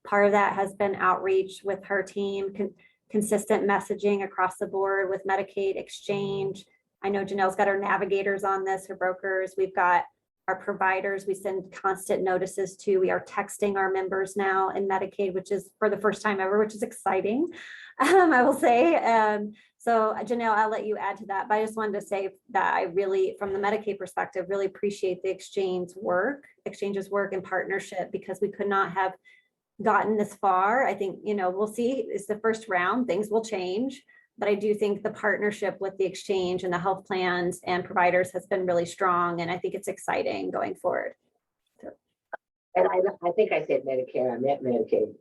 Part of that has been outreach with her team, consistent messaging across the board with Medicaid exchange. I know Janelle's got her navigators on this, her brokers. We've got our providers we send constant notices to. We are texting our members now in Medicaid, which is for the first time ever, which is exciting, I will say. So Janelle, I'll let you add to that, but I just wanted to say that I really, from the Medicaid perspective, really appreciate the exchange's work in partnership, because we could not have gotten this far. I think, we'll see, it's the first round, things will change. But I do think the partnership with the exchange and the health plans and providers has been really strong. And I think it's exciting going forward. And I think I said Medicare, I meant Medicaid.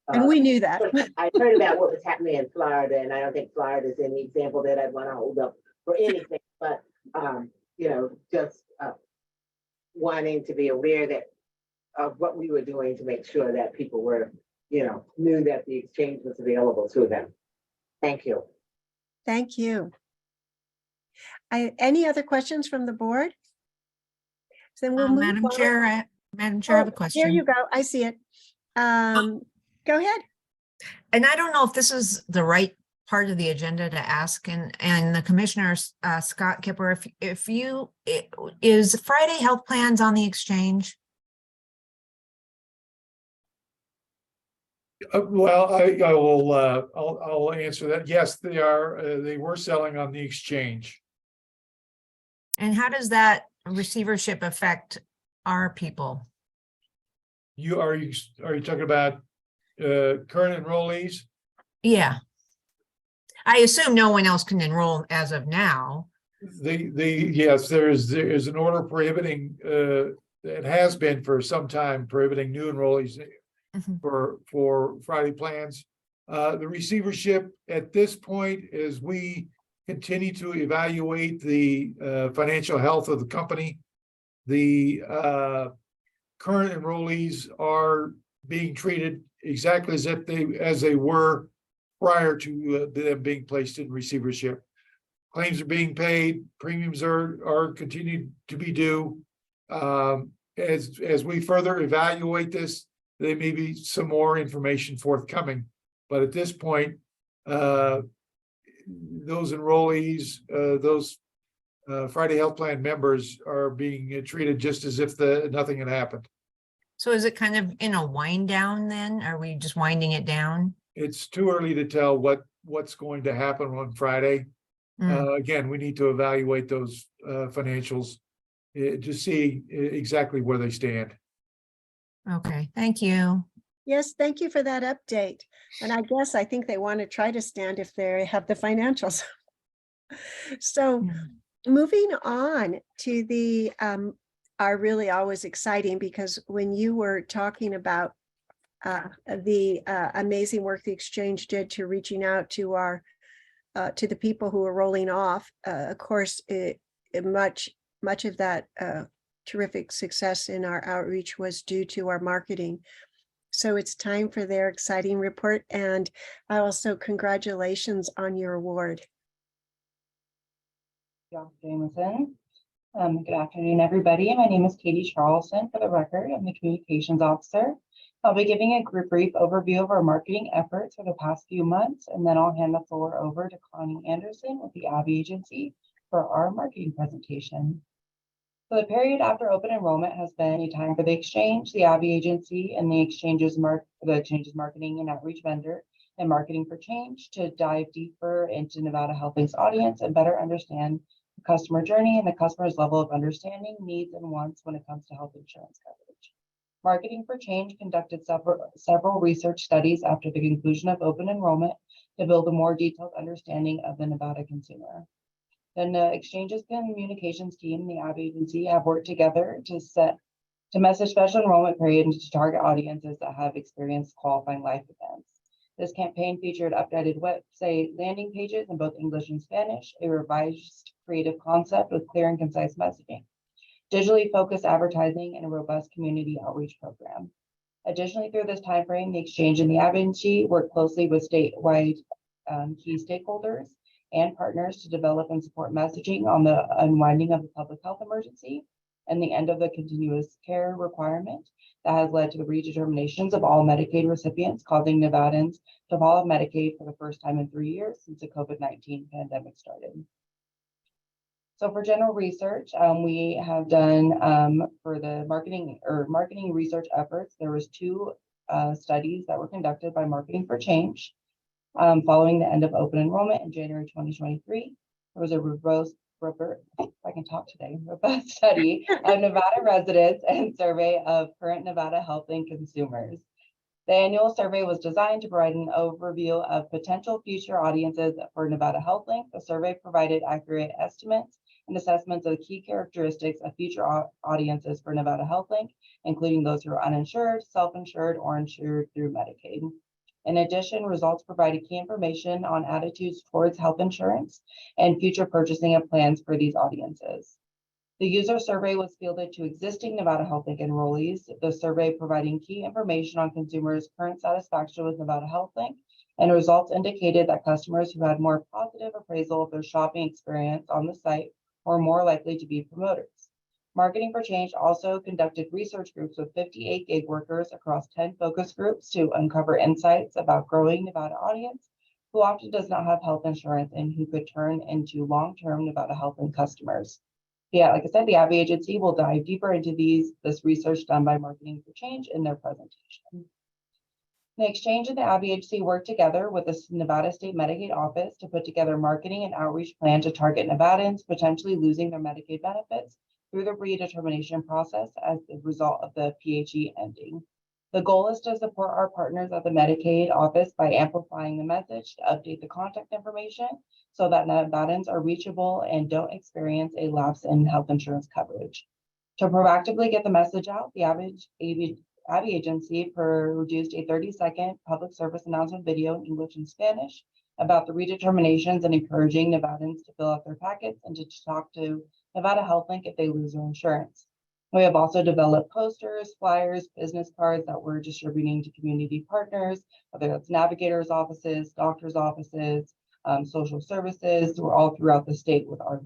And we knew that. I heard about what was happening in Florida, and I don't think Florida is any example that I'd want to hold up for anything, but, just wanting to be aware of what we were doing to make sure that people were, knew that the exchange was available to them. Thank you. Thank you. Any other questions from the board? So then we'll move Madam on. Chair, I have a Oh, question. There you go. I see it. Go ahead. And I don't know if this is the right part of the agenda to ask, and the commissioner, Scott Kipper, is Friday Health Plans on the exchange? Well, I will, I'll answer that. Yes, they are. They were selling on the exchange. And how does that receivership affect our people? Are you talking about current enrollees? Yeah. I assume no one else can enroll as of now. Yes, there is an order prohibiting, it has been for some time, prohibiting new enrollees for Friday plans. The receivership at this point, as we continue to evaluate the financial health of the company, the current enrollees are being treated exactly as they were prior to them being placed in receivership. Claims are being paid, premiums are continued to be due. As we further evaluate this, there may be some more information forthcoming, but at this point, those enrollees, those Friday Health Plan members are being treated just as if nothing had happened. So is it kind of in a wind down then? Are we just winding it down? It's too early to tell what's going to happen on Friday. Again, we need to evaluate those financials to see exactly where they stand. Okay, thank you. Yes, thank you for that update. And I think they want to try to stand if they have the financials. So moving on to the are really always exciting, because when you were talking about the amazing work the exchange did to reaching out to our to the people who are rolling off, of course, much of that terrific success in our outreach was due to our marketing. So it's time for their exciting report, and also congratulations on your award. Dr. Jameson. Good afternoon, everybody. My name is Katie Charleston. For the record, I'm the communications officer. I'll be giving a brief overview of our marketing efforts for the past few months, and then I'll hand the floor over to Connie Anderson with the ABBY Agency for our marketing presentation. So the period after open enrollment has been a time for the exchange, the ABBY Agency, and the exchange's marketing and outreach vendor and marketing for change to dive deeper into Nevada HealthLink's audience and better understand the customer journey and the customer's level of understanding, needs, and wants when it comes to health insurance coverage. Marketing for Change conducted several research studies after the conclusion of open enrollment to build a more detailed understanding of the Nevada consumer. Then the exchange's communications team and the ABBY Agency have worked together to message special enrollment periods to target audiences that have experienced qualifying life events. This campaign featured updated website landing pages in both English and Spanish, a revised creative concept with clear and concise messaging. digitally focused advertising, and a robust community outreach program. Additionally, through this timeframe, the exchange and the advocacy worked closely with statewide key stakeholders and partners to develop and support messaging on the unwinding of the public health emergency and the end of the continuous care requirement that has led to the redeterminations of all Medicaid recipients, causing Nevadans to fall off Medicaid for the first time in 3 years since the COVID-19 pandemic started. So for general research, we have done for the marketing research efforts, there was 2 studies that were conducted by Marketing for Change. Following the end of open enrollment in January 2023, there was a robust study of Nevada residents and survey of current Nevada HealthLink consumers. The annual survey was designed to provide an overview of potential future audiences for Nevada HealthLink. The survey provided accurate estimates and assessments of the key characteristics of future audiences for Nevada HealthLink, including those who are uninsured, self-insured, or insured through Medicaid. In addition, results provided key information on attitudes towards health insurance and future purchasing of plans for these audiences. The user survey was fielded to existing Nevada HealthLink enrollees, the survey providing key information on consumers' current satisfaction with Nevada HealthLink, and results indicated that customers who had more positive appraisal of their shopping experience on the site were more likely to be promoters. Marketing for Change also conducted research groups with 58 gig workers across 10 focus groups to uncover insights about growing Nevada audience who often does not have health insurance and who could turn into long-term Nevada HealthLink customers. Yeah, like I said, the Abby Agency will dive deeper into this research done by Marketing for Change in their presentation. The Exchange and the Abby Agency worked together with the Nevada State Medicaid Office to put together marketing and outreach plan to target Nevadans potentially losing their Medicaid benefits through the redetermination process as a result of the PHE ending. The goal is to support our partners at the Medicaid office by amplifying the message to update the contact information so that Nevadans are reachable and don't experience a lapse in health insurance coverage. To proactively get the message out, the Abby Agency produced a 30-second public service announcement video in English and Spanish about the redeterminations and encouraging Nevadans to fill out their packets and to talk to Nevada HealthLink if they lose their insurance. We have also developed posters, flyers, business cards that we're distributing to community partners, whether that's navigators' offices, doctors' offices, social services. We're all throughout the state with our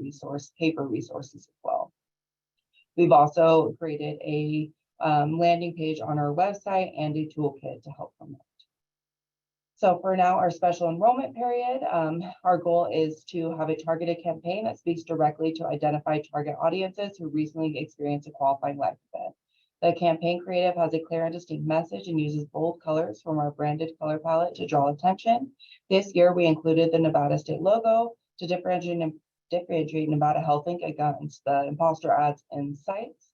paper resources as well. We've also created a landing page on our website and a toolkit to help promote. So for now, our special enrollment period, our goal is to have a targeted campaign that speaks directly to identify target audiences who recently experienced a qualifying life event. The campaign creative has a clear and distinct message and uses bold colors from our branded color palette to draw attention. This year, we included the Nevada State logo to differentiate Nevada HealthLink against the imposter ads and sites.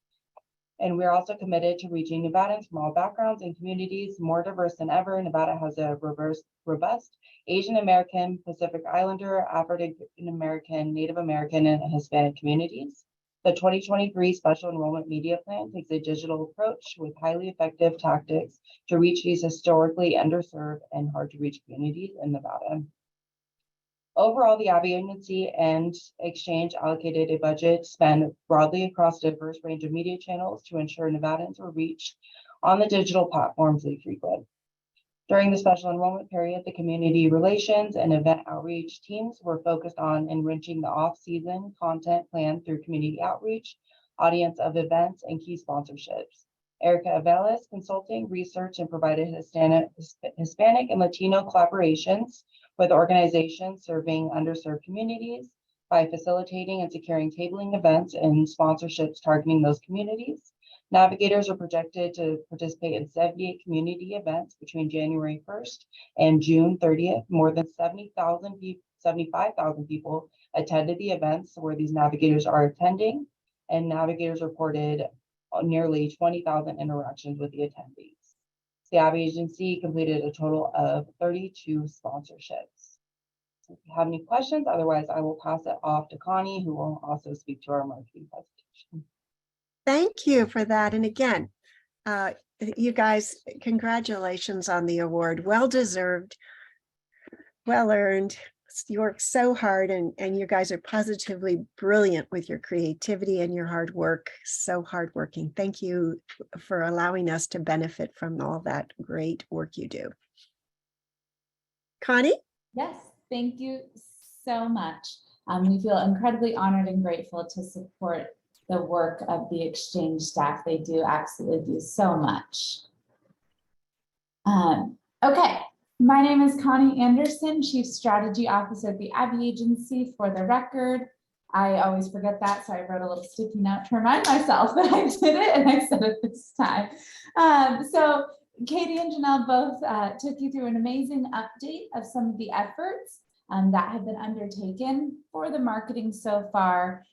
And we're also committed to reaching Nevadans from all backgrounds and communities. More diverse than ever, Nevada has a robust Asian American, Pacific Islander, African American, Native American, and Hispanic communities. The 2023 Special Enrollment Media Plan takes a digital approach with highly effective tactics to reach these historically underserved and hard to reach communities in Nevada. Overall, the Abby Agency and Exchange allocated a budget spend broadly across a diverse range of media channels to ensure Nevadans were reached on the digital platforms they frequent. During the special enrollment period, the community relations and event outreach teams were focused on enriching the off-season content plan through community outreach, audience of events, and key sponsorships. Erica Avelis Consulting researched and provided Hispanic and Latino collaborations with organizations serving underserved communities by facilitating and securing tabling events and sponsorships targeting those communities. Navigators are projected to participate in 78 community events between January 1st and June 30th. More than 75,000 people attended the events where these navigators are attending, and navigators reported nearly 20,000 interactions with the attendees. The Abby Agency completed a total of 32 sponsorships. If you have any questions, otherwise I will pass it off to Connie, who will also speak to our marketing presentation. Thank you for that. And again, you guys, congratulations on the award. Well deserved, well earned. you work so hard, and you guys are positively brilliant with your creativity and your hard work. So hardworking. Thank you for allowing us to benefit from all that great work you do. Connie? Yes, thank you so much. We feel incredibly honored and grateful to support the work of the exchange staff. They do absolutely do so much. Okay, my name is Connie Anderson, Chief Strategy Officer at the Abbey Agency. For the record, I always forget that, so I wrote a little sticky note to remind myself that I did it, and I said it this time. So Katie and Janelle both took you through an amazing update of some of the efforts that have been undertaken for the marketing so far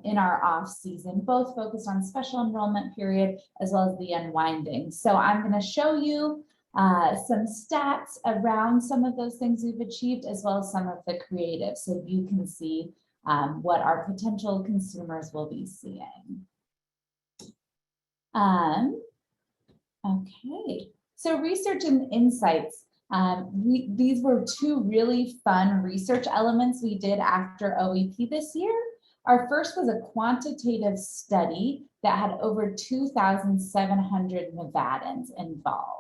in our off season, both focused on special enrollment period as well as the unwinding. So I'm going to show you some stats around some of those things we've achieved, as well as some of the creative, so you can see what our potential consumers will be seeing. Okay, so research and insights. These were two really fun research elements we did after OEP this year. Our first was a quantitative study that had over 2,700 Nevadans involved.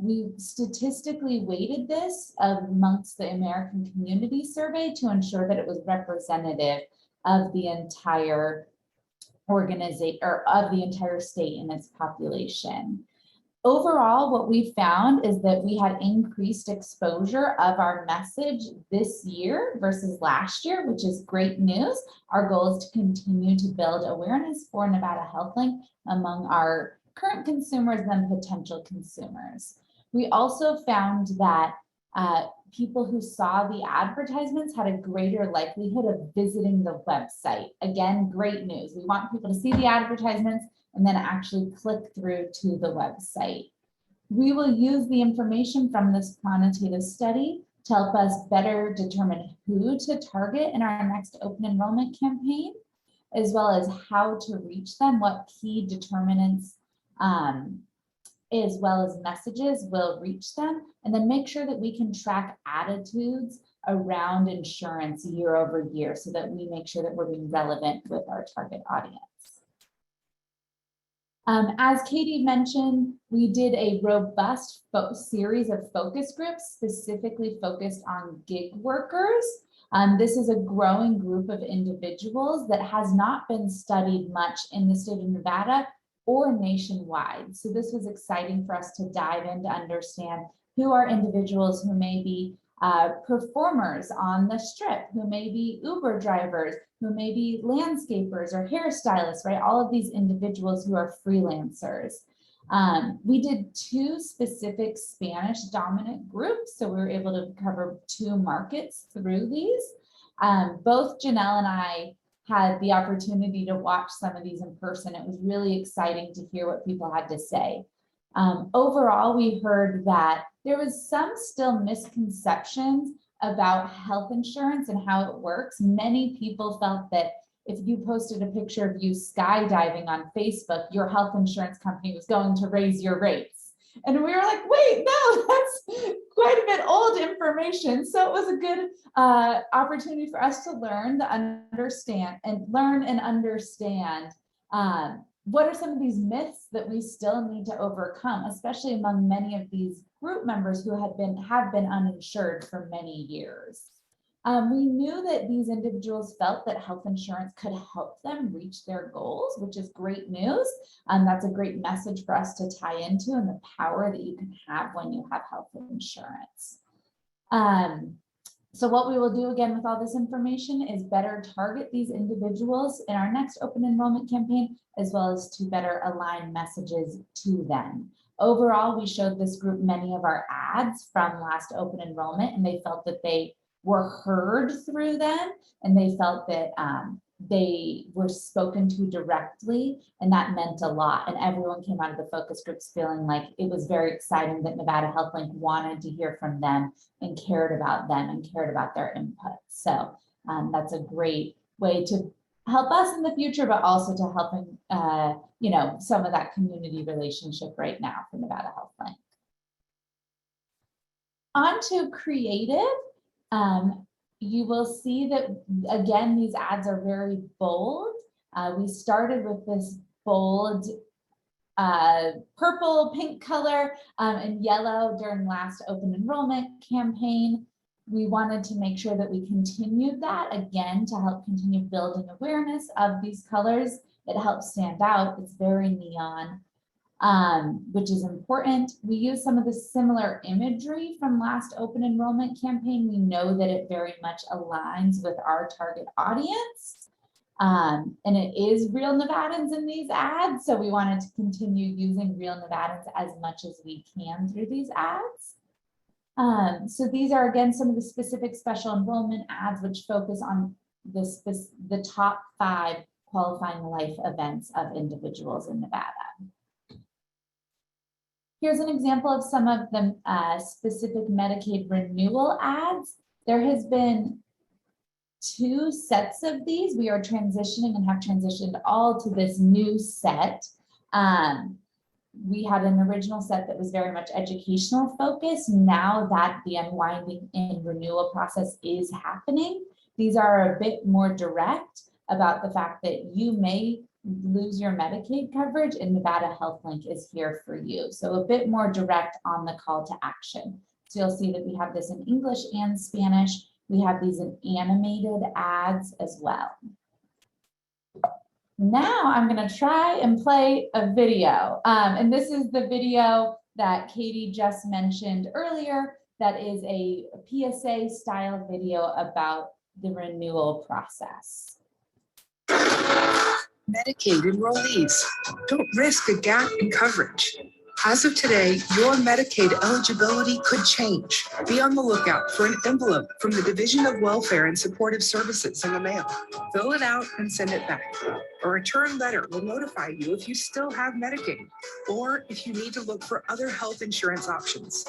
We statistically weighted this amongst the American Community Survey to ensure that it was representative of the entire organization, or of the entire state and its population. Overall, what we found is that we had increased exposure of our message this year versus last year, which is great news. Our goal is to continue to build awareness for Nevada HealthLink among our current consumers and potential consumers. We also found that people who saw the advertisements had a greater likelihood of visiting the website. Again, great news. We want people to see the advertisements and then actually click through to the website. We will use the information from this quantitative study to help us better determine who to target in our next open enrollment campaign, as well as how to reach them, what key determinants as well as messages will reach them, and then make sure that we can track attitudes around insurance year over year so that we make sure that we're being relevant with our target audience. As Katie mentioned, we did a robust series of focus groups specifically focused on gig workers. This is a growing group of individuals that has not been studied much in the state of Nevada or nationwide. So this was exciting for us to dive in to understand who are individuals who may be performers on the strip, who may be Uber drivers, who may be landscapers or hairstylists, right? All of these individuals who are freelancers. We did two specific Spanish dominant groups, so we were able to cover two markets through these. Both Janelle and I had the opportunity to watch some of these in person. It was really exciting to hear what people had to say. Overall, we heard that there was some still misconceptions about health insurance and how it works. Many people felt that if you posted a picture of you skydiving on Facebook, your health insurance company was going to raise your rates. And we were like, wait, no, that's quite a bit old information. So it was a good opportunity for us to learn and understand what are some of these myths that we still need to overcome, especially among many of these group members who have been uninsured for many years. We knew that these individuals felt that health insurance could help them reach their goals, which is great news. That's a great message for us to tie into, and the power that you can have when you have health insurance. So what we will do again with all this information is better target these individuals in our next open enrollment campaign, as well as to better align messages to them. Overall, we showed this group many of our ads from last open enrollment, and they felt that they were heard through them, and they felt that they were spoken to directly, and that meant a lot. And everyone came out of the focus groups feeling like it was very exciting that Nevada HealthLink wanted to hear from them and cared about them and cared about their input. So that's a great way to help us in the future, but also to helping some of that community relationship right now for Nevada HealthLink. On to creative. You will see that, again, these ads are very bold. We started with this bold purple, pink color, and yellow during last open enrollment campaign. We wanted to make sure that we continued that, again, to help continue building awareness of these colors. It helps stand out. It's very neon, which is important. We use some of the similar imagery from last open enrollment campaign. We know that it very much aligns with our target audience. And it is real Nevadans in these ads. So we wanted to continue using real Nevadans as much as we can through these ads. So these are, again, some of the specific special enrollment ads, which focus on the top 5 qualifying life events of individuals in Nevada. Here's an example of some of the specific Medicaid renewal ads. There has been 2 sets of these. We are transitioning and have transitioned all to this new set. We had an original set that was very much educational focused. Now that the unwinding and renewal process is happening, these are a bit more direct about the fact that you may lose your Medicaid coverage and Nevada HealthLink is here for you. So a bit more direct on the call to action. So you'll see that we have this in English and Spanish. We have these in animated ads as well. Now I'm going to try and play a video. And this is the video that Katie just mentioned earlier. That is a PSA style video about the renewal process. Medicaid enrollees, don't risk a gap in coverage. As of today, your Medicaid eligibility could change. Be on the lookout for an envelope from the Division of Welfare and Supportive Services in the mail. Fill it out and send it back. A return letter will notify you if you still have Medicaid or if you need to look for other health insurance options.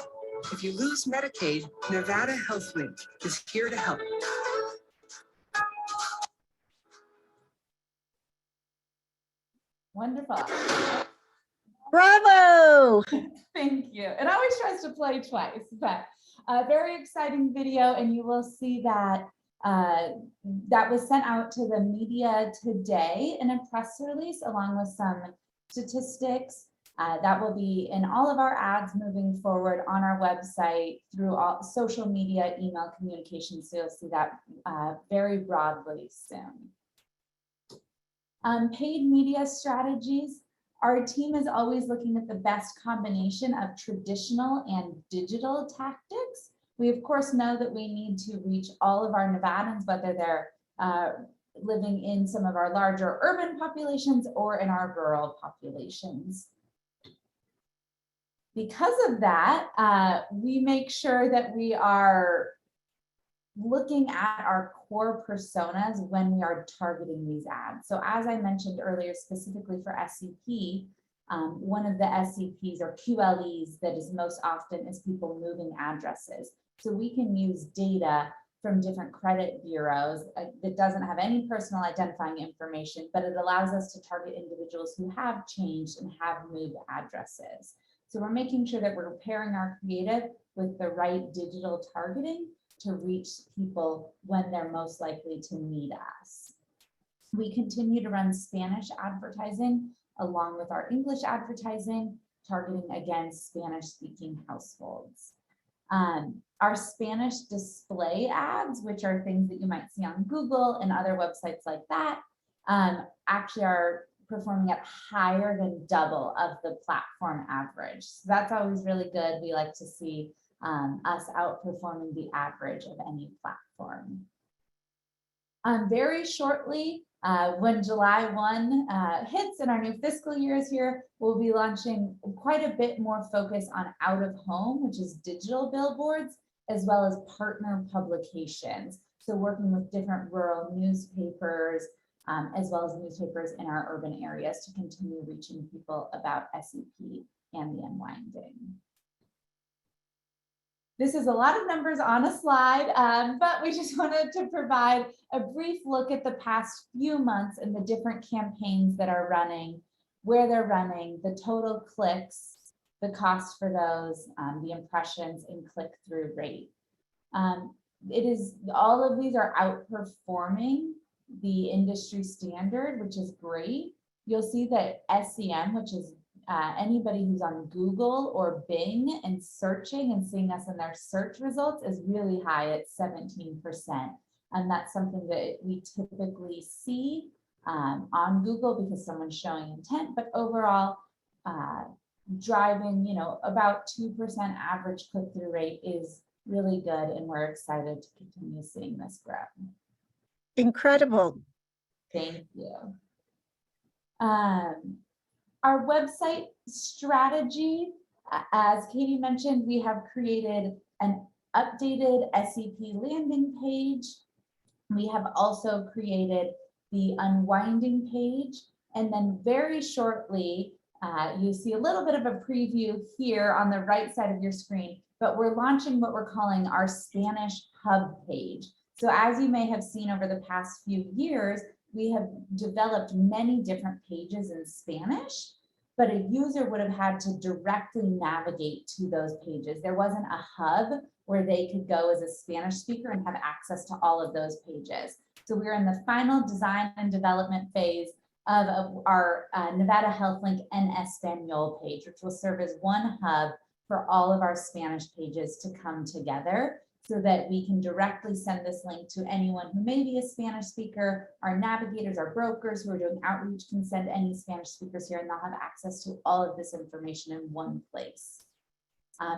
If you lose Medicaid, Nevada HealthLink is here to help. Wonderful. Bravo. Thank you. It always tries to play twice, but a very exciting video. And you will see that that was sent out to the media today in a press release, along with some statistics. That will be in all of our ads moving forward on our website through all social media, email communication. So you'll see that very broadly soon. Paid media strategies. Our team is always looking at the best combination of traditional and digital tactics. We of course know that we need to reach all of our Nevadans, whether they're living in some of our larger urban populations or in our rural populations. Because of that, we make sure that we are looking at our core personas when we are targeting these ads. So as I mentioned earlier, specifically for SCP, one of the SCPs or QLEs that is most often is people moving addresses. So we can use data from different credit bureaus that doesn't have any personal identifying information, but it allows us to target individuals who have changed and have moved addresses. So we're making sure that we're pairing our creative with the right digital targeting to reach people when they're most likely to need us. We continue to run Spanish advertising along with our English advertising, targeting again Spanish-speaking households. Our Spanish display ads, which are things that you might see on Google and other websites like that, actually are performing at higher than double of the platform average. So that's always really good. We like to see us outperforming the average of any platform. Very shortly, when July 1 hits and our new fiscal year is here, we'll be launching quite a bit more focus on out of home, which is digital billboards, as well as partner publications. So working with different rural newspapers, as well as newspapers in our urban areas to continue reaching people about SEP and the unwinding. This is a lot of numbers on a slide, but we just wanted to provide a brief look at the past few months and the different campaigns that are running, where they're running, the total clicks, the cost for those, the impressions and click-through rate. all of these are outperforming the industry standard, which is great. You'll see that SEM, which is anybody who's on Google or Bing and searching and seeing us in their search results, is really high at 17%. And that's something that we typically see on Google because someone's showing intent, but overall, driving, about 2% average click-through rate is really good, and we're excited to continue seeing this grow. Incredible. Thank you. Our website strategy, as Katie mentioned, we have created an updated SEP landing page. We have also created the unwinding page, and then very shortly, you see a little bit of a preview here on the right side of your screen, but we're launching what we're calling our Spanish Hub page. So as you may have seen over the past few years, we have developed many different pages in Spanish, but a user would have had to directly navigate to those pages. There wasn't a hub where they could go as a Spanish speaker and have access to all of those pages. So we're in the final design and development phase of our Nevada HealthLink en Español page, which will serve as one hub for all of our Spanish pages to come together so that we can directly send this link to anyone who may be a Spanish speaker. Our navigators, our brokers who are doing outreach can send any Spanish speakers here, and they'll have access to all of this information in one place.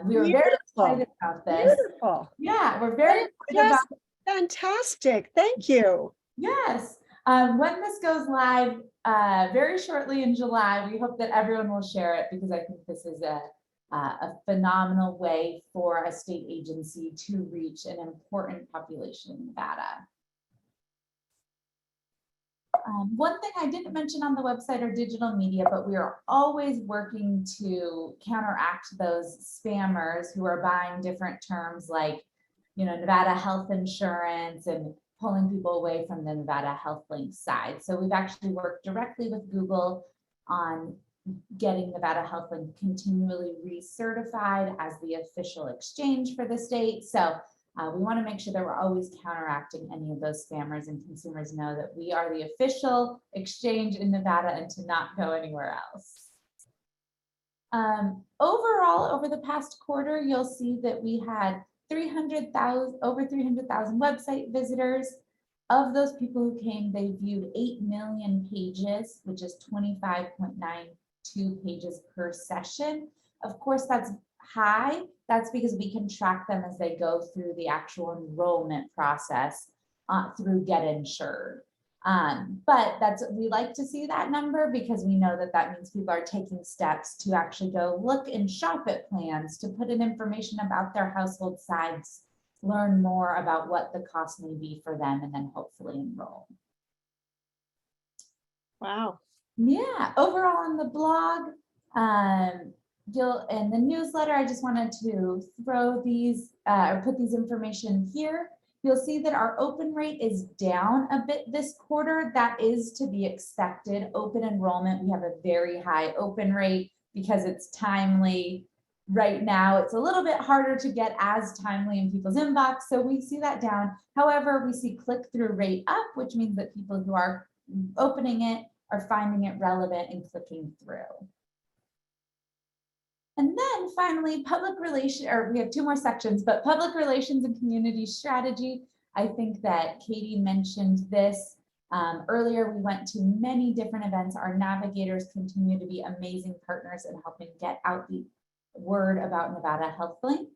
We were very excited about this. Beautiful. Yeah, we're very excited about it. Fantastic. Thank you. Yes. When this goes live very shortly in July, we hope that everyone will share it because I think this is a phenomenal way for a state agency to reach an important population in Nevada. One thing I didn't mention on the website are digital media, but we are always working to counteract those spammers who are buying different terms like, Nevada health insurance and pulling people away from the Nevada HealthLink side. So we've actually worked directly with Google on getting Nevada HealthLink continually recertified as the official exchange for the state. So we want to make sure that we're always counteracting any of those spammers, and consumers know that we are the official exchange in Nevada and to not go anywhere else. Overall, over the past quarter, you'll see that we had over 300,000 website visitors. Of those people who came, they viewed 8 million pages, which is 25.92 pages per session. Of course, that's high. That's because we can track them as they go through the actual enrollment process through Get Insured. But we like to see that number because we know that that means people are taking steps to actually go look and shop at plans, to put in information about their household size, learn more about what the cost may be for them, and then hopefully enroll. Wow. Yeah, overall on the blog, in the newsletter, I just wanted to throw these or put these information here. You'll see that our open rate is down a bit this quarter. That is to be expected. Open enrollment, we have a very high open rate because it's timely. Right now, it's a little bit harder to get as timely in people's inbox, so we see that down. However, we see click-through rate up, which means that people who are opening it are finding it relevant and clicking through. And then finally, public relations, or we have two more sections, but public relations and community strategy. I think that Katie mentioned this earlier. We went to many different events. Our navigators continue to be amazing partners in helping get out the word about Nevada HealthLink.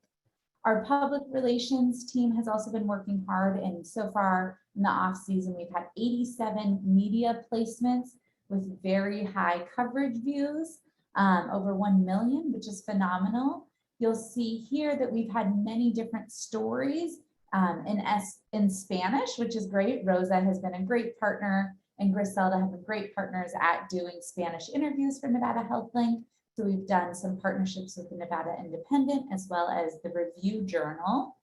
Our public relations team has also been working hard, and so far in the off season, we've had 87 media placements with very high coverage views. Over 1 million, which is phenomenal. You'll see here that we've had many different stories in Spanish, which is great. Rosa has been a great partner, and Griselda have been great partners at doing Spanish interviews for Nevada HealthLink. So we've done some partnerships with the Nevada Independent as well as the Review Journal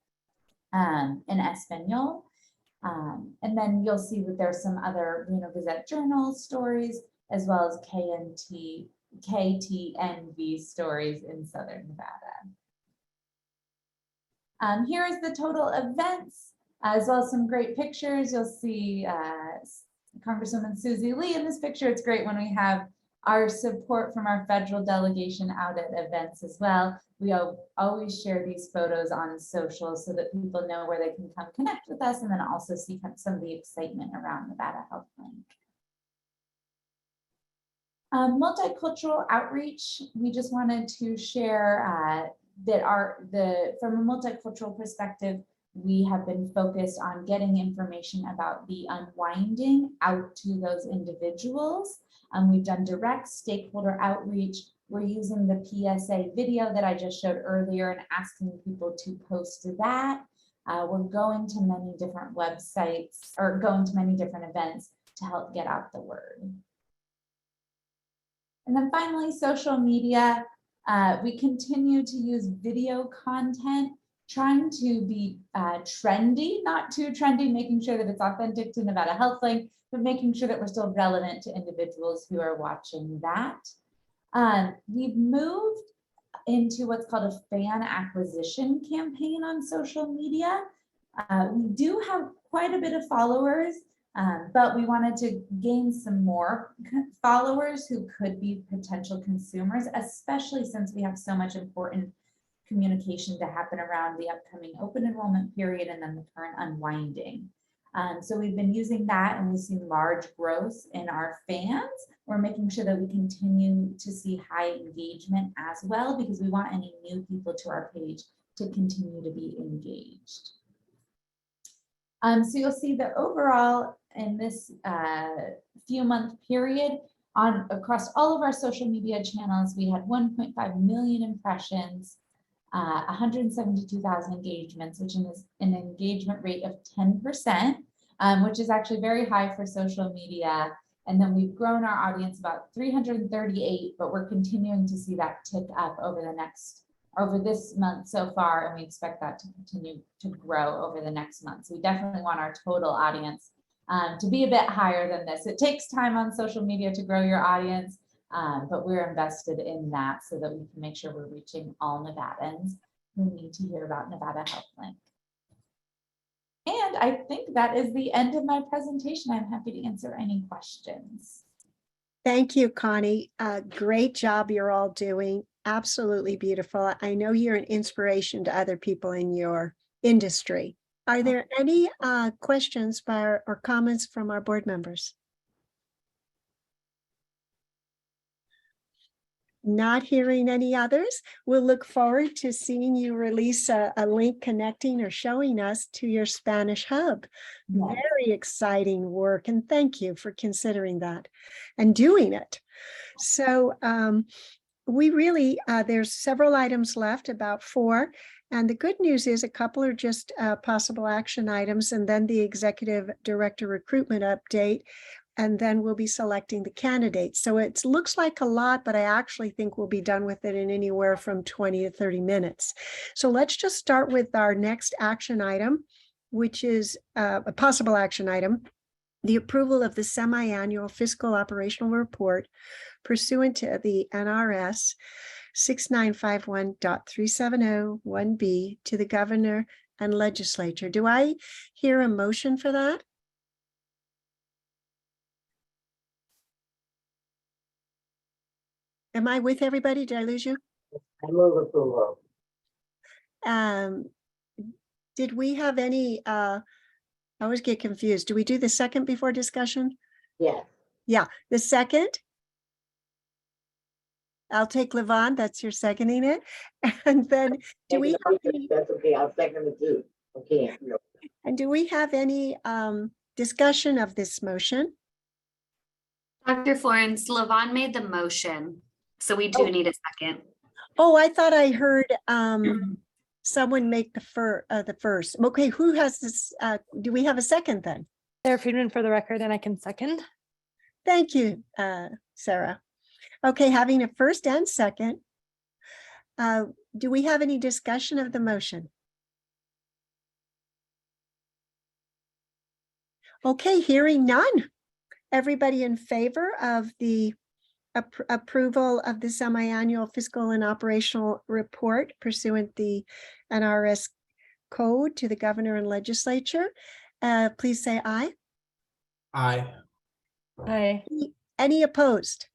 in Espanol. And then you'll see that there's some other Gazette Journal stories as well as KTNV stories in Southern Nevada. Here is the total events as well as some great pictures. You'll see Congresswoman Susie Lee in this picture. It's great when we have our support from our federal delegation out at events as well. We always share these photos on social so that people know where they can come connect with us, and then also see some of the excitement around Nevada Health Link. Multicultural outreach, we just wanted to share that from a multicultural perspective, we have been focused on getting information about the unwinding out to those individuals. We've done direct stakeholder outreach. We're using the PSA video that I just showed earlier and asking people to post that. We're going to many different websites or going to many different events to help get out the word. And then finally, social media. We continue to use video content, trying to be trendy, not too trendy, making sure that it's authentic to Nevada Health Link, but making sure that we're still relevant to individuals who are watching that. We've moved into what's called a fan acquisition campaign on social media. We do have quite a bit of followers, but we wanted to gain some more followers who could be potential consumers, especially since we have so much important communication to happen around the upcoming open enrollment period and then the current unwinding. So we've been using that, and we've seen large growth in our fans. We're making sure that we continue to see high engagement as well, because we want any new people to our page to continue to be engaged. So you'll see that overall in this few month period, across all of our social media channels, we had 1.5 million impressions, 172,000 engagements, which is an engagement rate of 10%, which is actually very high for social media. And then we've grown our audience about 338, but we're continuing to see that tick up over this month so far, and we expect that to continue to grow over the next month. So we definitely want our total audience to be a bit higher than this. It takes time on social media to grow your audience, but we're invested in that so that we can make sure we're reaching all Nevadans who need to hear about Nevada Health Link. And I think that is the end of my presentation. I'm happy to answer any questions. Thank you, Connie. Great job you're all doing. Absolutely beautiful. I know you're an inspiration to other people in your industry. Are there any questions or comments from our board members? Not hearing any others, we'll look forward to seeing you release a link connecting or showing us to your Spanish hub. Yeah. Very exciting work, and thank you for considering that and doing it. So we really, there's several items left, about 4. And the good news is a couple are just possible action items, and then the executive director recruitment update. And then we'll be selecting the candidates. So it looks like a lot, but I actually think we'll be done with it in anywhere from 20 to 30 minutes. So let's just start with our next action item, which is a possible action item, the approval of the semi-annual fiscal operational report pursuant to the NRS 6951.370(1)B to the governor and legislature. Do I hear a motion for that? Am I with everybody? Did I lose you? I move approval. Did we have any, I always get confused. Do we do the second before discussion? Yes. Yeah, the second. I'll take Levon, that's your seconding it. And then do we have any, That's okay, I'll second it too. Okay. and do we have any discussion of this motion? Dr. Florence, Levon made the motion, so we do need a second. Oh, I thought I heard someone make the first. Okay, who has this? Do we have a second then? Sarah Friedman for the record, and I can second. Thank you, Sarah. Okay, having a first and second. Do we have any discussion of the motion? Okay, hearing none. Everybody in favor of the approval of the semi-annual fiscal and operational report pursuant the NRS code to the governor and legislature. Please say aye. Aye. Aye. Any opposed?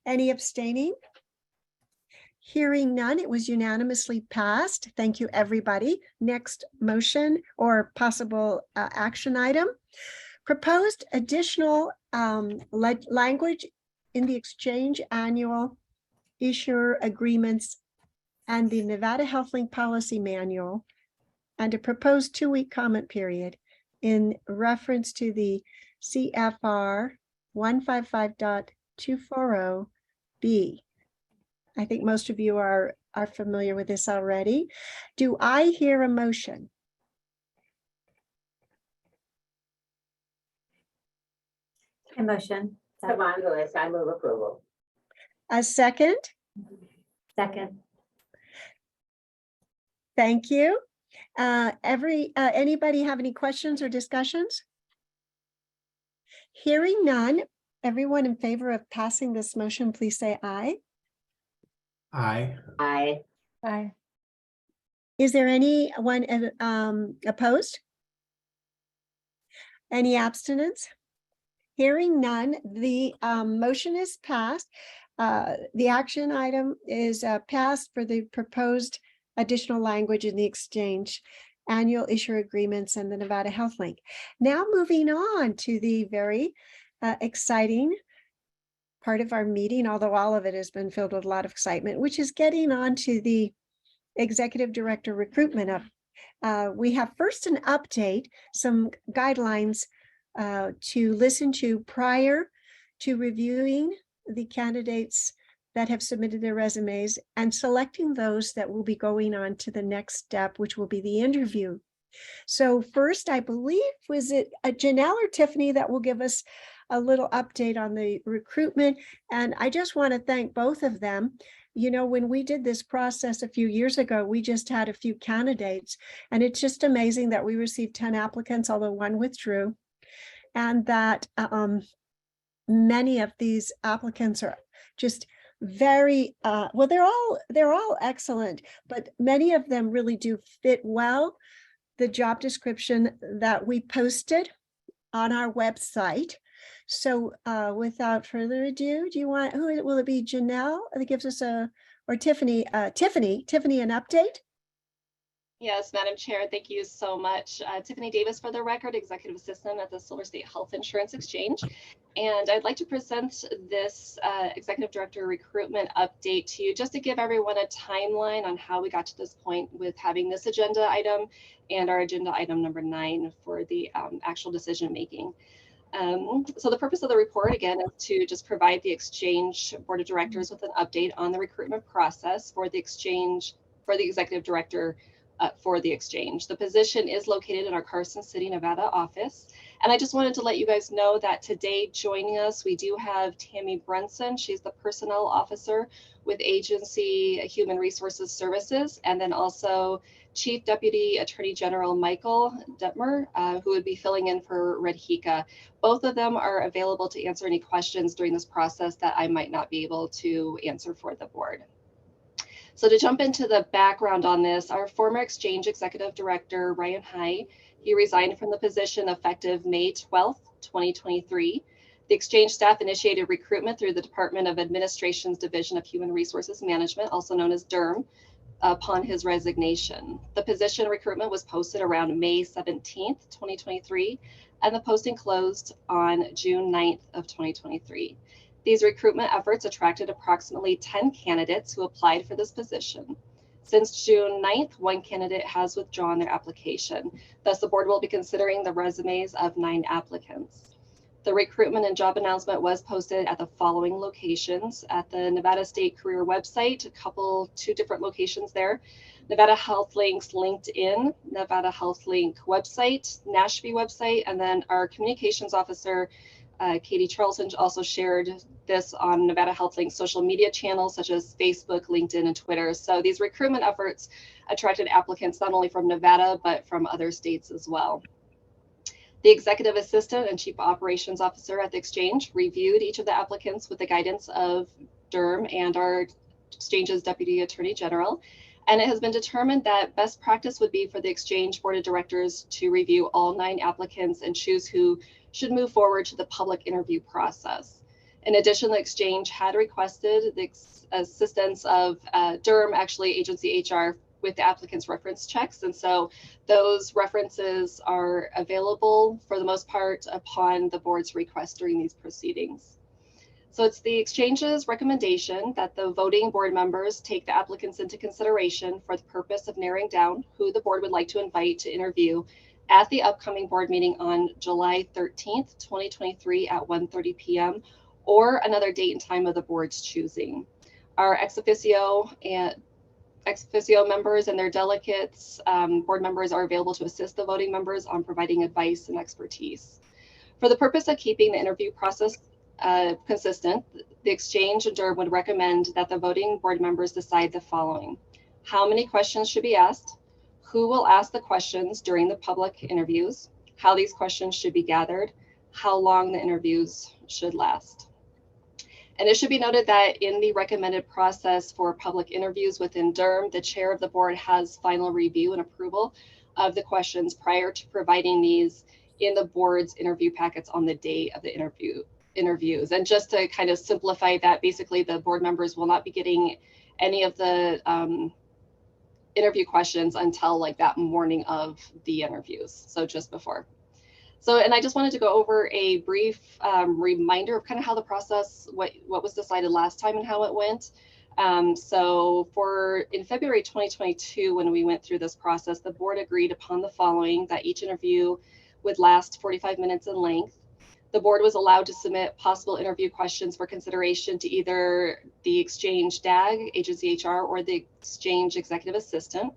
Any abstaining? Hearing none, it was unanimously passed. Thank you, everybody. Next motion or possible action item. Proposed additional language in the exchange annual issuer agreements and the Nevada HealthLink policy manual, and a proposed 2-week comment period in reference to the CFR 155.240B. I think most of you are familiar with this already. Do I hear a motion? A motion. Savon Lewis, I move approval. A second? Second. Thank you. Anybody have any questions or discussions? Hearing none, everyone in favor of passing this motion, please say aye. Aye. Aye. Aye. Is there anyone opposed? Any abstinence? Hearing none, the motion is passed. The action item is passed for the proposed additional language in the exchange annual issuer agreements and the Nevada HealthLink. Now moving on to the very exciting part of our meeting, although all of it has been filled with a lot of excitement, which is getting on to the executive director recruitment. We have first an update, some guidelines to listen to prior to reviewing the candidates that have submitted their resumes and selecting those that will be going on to the next step, which will be the interview. So first, I believe, was it Janelle or Tiffany that will give us a little update on the recruitment? And I just want to thank both of them. You know, when we did this process a few years ago, we just had a few candidates, and it's just amazing that we received 10 applicants, although one withdrew, and that many of these applicants are just very well, they're all excellent, but many of them really do fit well the job description that we posted on our website. So without further ado, do you want, who will it be? Janelle that gives us or Tiffany, Tiffany, an update? Yes, Madam Chair, thank you so much. Tiffany Davis for the record, Executive Assistant at the Silver State Health Insurance Exchange. And I'd like to present this Executive Director recruitment update to you just to give everyone a timeline on how we got to this point with having this agenda item and our agenda item number 9 for the actual decision making. So the purpose of the report, again, is to just provide the Exchange Board of Directors with an update on the recruitment process for the Exchange, for the Executive Director for the Exchange. The position is located in our Carson City, Nevada office. And I just wanted to let you guys know that today joining us, we do have Tammy Brunson. She's the Personnel Officer with Agency Human Resources Services, and then also Chief Deputy Attorney General Michael Detmer, who would be filling in for Redhika. Both of them are available to answer any questions during this process that I might not be able to answer for the board. So to jump into the background on this, our former Exchange Executive Director, Ryan High, he resigned from the position effective May 12th, 2023. The Exchange staff initiated recruitment through the Department of Administration's Division of Human Resources Management, also known as DERM, upon his resignation. The position recruitment was posted around May 17th, 2023, and the posting closed on June 9th of 2023. These recruitment efforts attracted approximately 10 candidates who applied for this position. Since June 9th, 1 candidate has withdrawn their application. Thus, the board will be considering the resumes of 9 applicants. The recruitment and job announcement was posted at the following locations: at the Nevada State Career website, 2 different locations there, Nevada HealthLink's LinkedIn, Nevada HealthLink website, NASHB website, and then our communications officer, Katie Charlson, also shared this on Nevada HealthLink social media channels such as Facebook, LinkedIn, and Twitter. So these recruitment efforts attracted applicants not only from Nevada, but from other states as well. The Executive Assistant and Chief Operations Officer at the Exchange reviewed each of the applicants with the guidance of DERM and our Exchange's Deputy Attorney General. And it has been determined that best practice would be for the Exchange Board of Directors to review all 9 applicants and choose who should move forward to the public interview process. In addition, the Exchange had requested the assistance of Durham, actually agency HR, with the applicant's reference checks. And so those references are available for the most part upon the board's request during these proceedings. So it's the Exchange's recommendation that the voting board members take the applicants into consideration for the purpose of narrowing down who the board would like to invite to interview at the upcoming board meeting on July 13th, 2023 at 1:30 p.m. or another date and time of the board's choosing. Our ex officio members and their delegates, board members are available to assist the voting members on providing advice and expertise. For the purpose of keeping the interview process consistent, the Exchange and Durham would recommend that the voting board members decide the following: how many questions should be asked, who will ask the questions during the public interviews, how these questions should be gathered, how long the interviews should last. And it should be noted that in the recommended process for public interviews within Durham, the chair of the board has final review and approval of the questions prior to providing these in the board's interview packets on the day of the interviews. And just to kind of simplify that, basically the board members will not be getting any of the interview questions until like that morning of the interviews, so just before. So, and I just wanted to go over a brief reminder of kind of how the process, what was decided last time and how it went. So in February 2022, when we went through this process, the board agreed upon the following: that each interview would last 45 minutes in length. The board was allowed to submit possible interview questions for consideration to either the Exchange DAG, agency HR, or the Exchange Executive Assistant.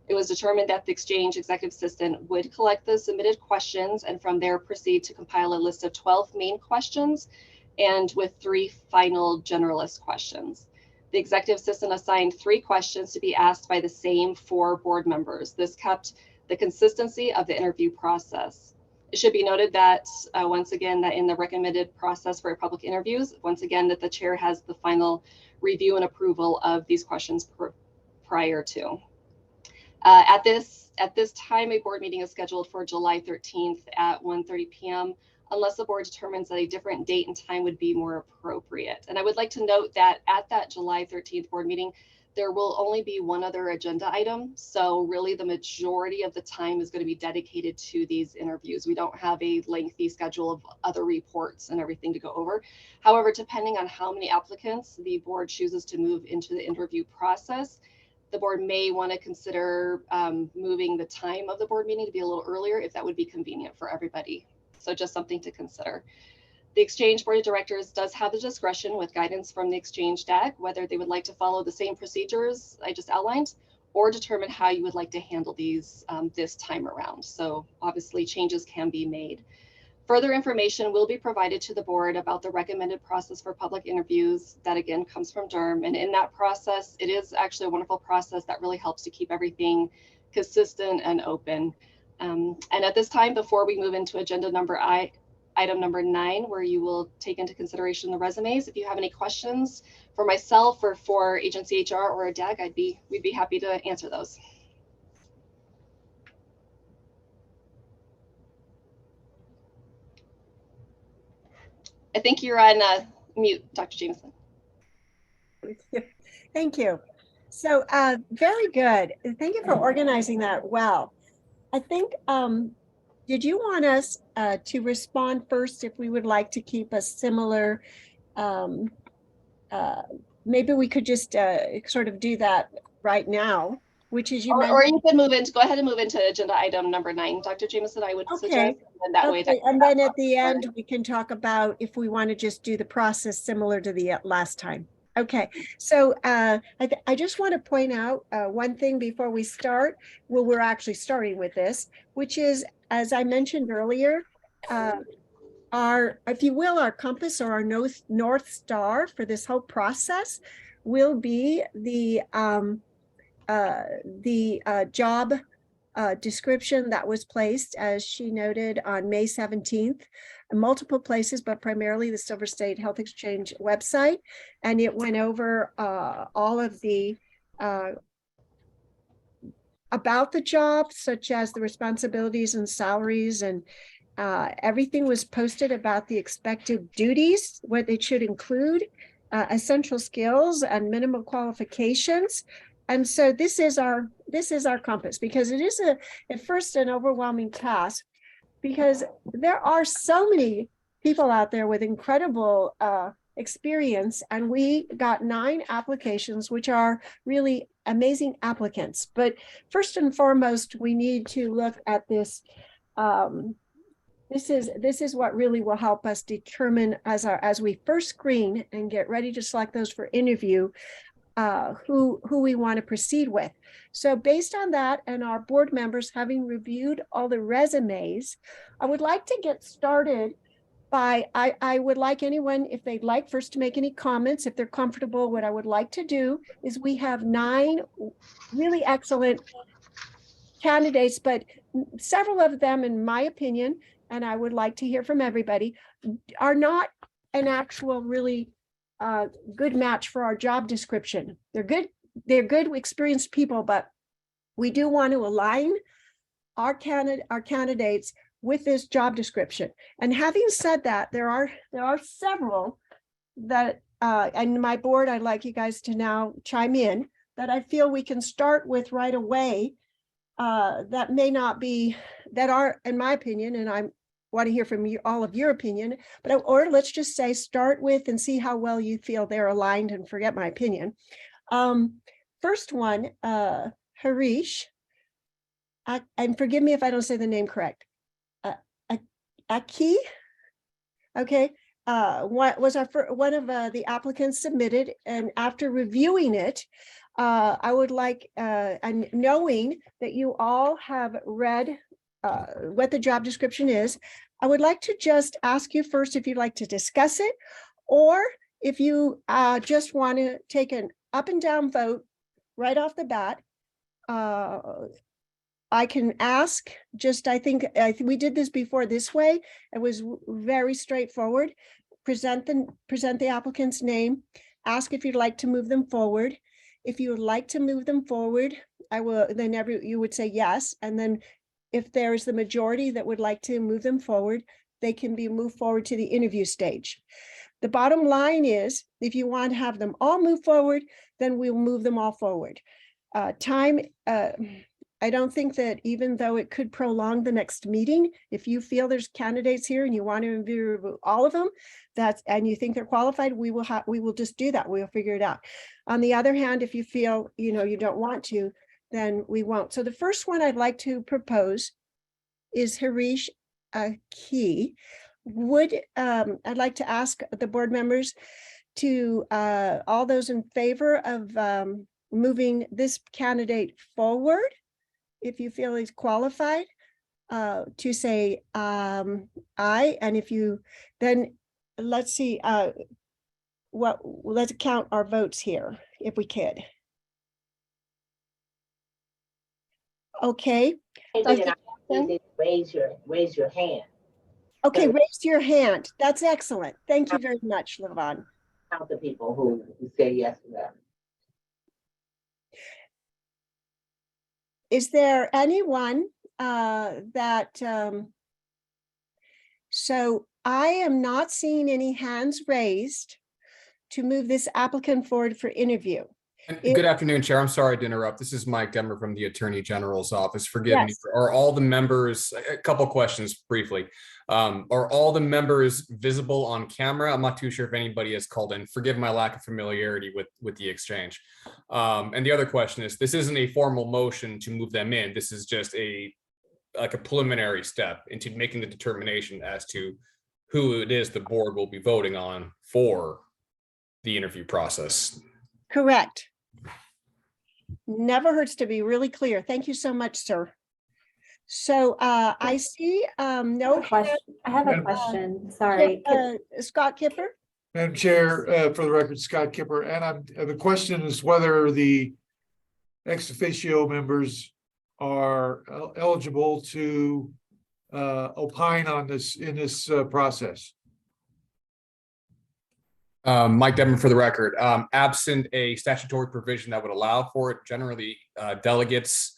It was determined that the Exchange Executive Assistant would collect the submitted questions and from there proceed to compile a list of 12 main questions and with 3 final generalist questions. The Executive Assistant assigned 3 questions to be asked by the same 4 board members. This kept the consistency of the interview process. It should be noted that once again, that in the recommended process for public interviews, once again, that the chair has the final review and approval of these questions prior to. At this time, a board meeting is scheduled for July 13th at 1:30 p.m. unless the board determines that a different date and time would be more appropriate. And I would like to note that at that July 13th board meeting, there will only be one other agenda item. So really the majority of the time is going to be dedicated to these interviews. We don't have a lengthy schedule of other reports and everything to go over. However, depending on how many applicants the board chooses to move into the interview process, the board may want to consider moving the time of the board meeting to be a little earlier if that would be convenient for everybody. So just something to consider. The Exchange Board of Directors does have the discretion with guidance from the Exchange DAG, whether they would like to follow the same procedures I just outlined or determine how you would like to handle these this time around. So obviously changes can be made. Further information will be provided to the board about the recommended process for public interviews. That again comes from Durham. And in that process, it is actually a wonderful process that really helps to keep everything consistent and open. And at this time, before we move into agenda item number 9, where you will take into consideration the resumes, if you have any questions for myself or for agency HR or a DAG, we'd be happy to answer those. I think you're on mute, Dr. Jameson. Thank you. So very good. Thank you for organizing that well. I think, did you want us to respond first if we would like to keep a similar, maybe we could just sort of do that right now, which is or you could go ahead and move into agenda item number 9, Dr. Jameson, I would suggest. And that way and then at the end, we can talk about if we want to just do the process similar to the last time. Okay, so I just want to point out one thing before we start. Well, we're actually starting with this, which is, as I mentioned earlier, our, if you will, our compass or our North Star for this whole process will be the job description that was placed, as she noted, on May 17th, in multiple places, but primarily the Silver State Health Exchange website. And it went over all of the about the job, such as the responsibilities and salaries, and everything was posted about the expected duties, what it should include, essential skills and minimum qualifications. And so this is our compass, because it is at first an overwhelming task, because there are so many people out there with incredible experience, and we got 9 applications, which are really amazing applicants. But first and foremost, we need to look at this. This is what really will help us determine as we first screen and get ready to select those for interview, who we want to proceed with. So based on that, and our board members having reviewed all the resumes, I would like to get started by, I would like anyone, if they'd like first to make any comments, if they're comfortable. What I would like to do is, we have 9 really excellent candidates, but several of them, in my opinion, and I would like to hear from everybody, are not an actual really good match for our job description. They're good experienced people, but we do want to align our candidates with this job description. And having said that, there are several that and my board, I'd like you guys to now chime in, that I feel we can start with right away, that may not be, that are, in my opinion, and I want to hear from you, all of your opinion, but or let's just say start with and see how well you feel they're aligned, and forget my opinion. First one, Harish, and forgive me if I don't say the name correct. Aki, okay, what was one of the applicants submitted, and after reviewing it, I would like, and knowing that you all have read what the job description is, I would like to just ask you first if you'd like to discuss it, or if you just want to take an up and down vote right off the bat. I can ask, I think we did this before this way. It was very straightforward. Present the applicant's name, ask if you'd like to move them forward. If you would like to move them forward, you would say yes. And then if there is the majority that would like to move them forward, they can be moved forward to the interview stage. The bottom line is, if you want to have them all move forward, then we'll move them all forward. I don't think that, even though it could prolong the next meeting, if you feel there's candidates here and you want to interview all of them, and you think they're qualified, we will just do that. We'll figure it out. On the other hand, if you feel, you don't want to, then we won't. So the first one I'd like to propose is Harish Aki. I'd like to ask the board members to, all those in favor of moving this candidate forward, if you feel he's qualified, to say aye. And if you, then let's see, let's count our votes here, if we could. Okay. Raise your hand. Okay, raise your hand. That's excellent. Thank you very much, Levon. Count the people who say yes to that. Is there anyone so I am not seeing any hands raised to move this applicant forward for interview. Good afternoon, Chair. I'm sorry to interrupt. This is Mike Demmer from the Attorney General's office. Forgive me. Are all the members, a couple questions briefly. Are all the members visible on camera? I'm not too sure if anybody has called in. Forgive my lack of familiarity with the exchange. And the other question is, this isn't a formal motion to move them in. This is just a preliminary step into making the determination as to who it is the board will be voting on for the interview process. Correct. Never hurts to be really clear. Thank you so much, sir. So I see no question. I have a question. Sorry. Scott Kipper. Madam Chair, for the record, Scott Kipper, and the question is whether the ex officio members are eligible to opine on this in this process. Mike Demmer for the record, absent a statutory provision that would allow for it, generally delegates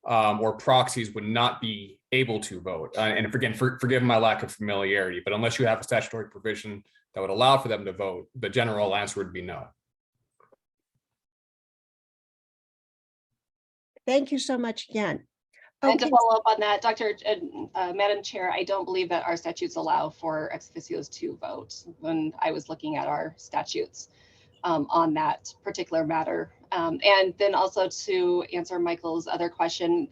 or proxies would not be able to vote. And again, forgive my lack of familiarity, but unless you have a statutory provision that would allow for them to vote, the general answer would be no. Thank you so much again. And to Okay, follow up on that, Madam Chair, I don't believe that our statutes allow for ex officios to vote when I was looking at our statutes on that particular matter. And then also to answer Michael's other question,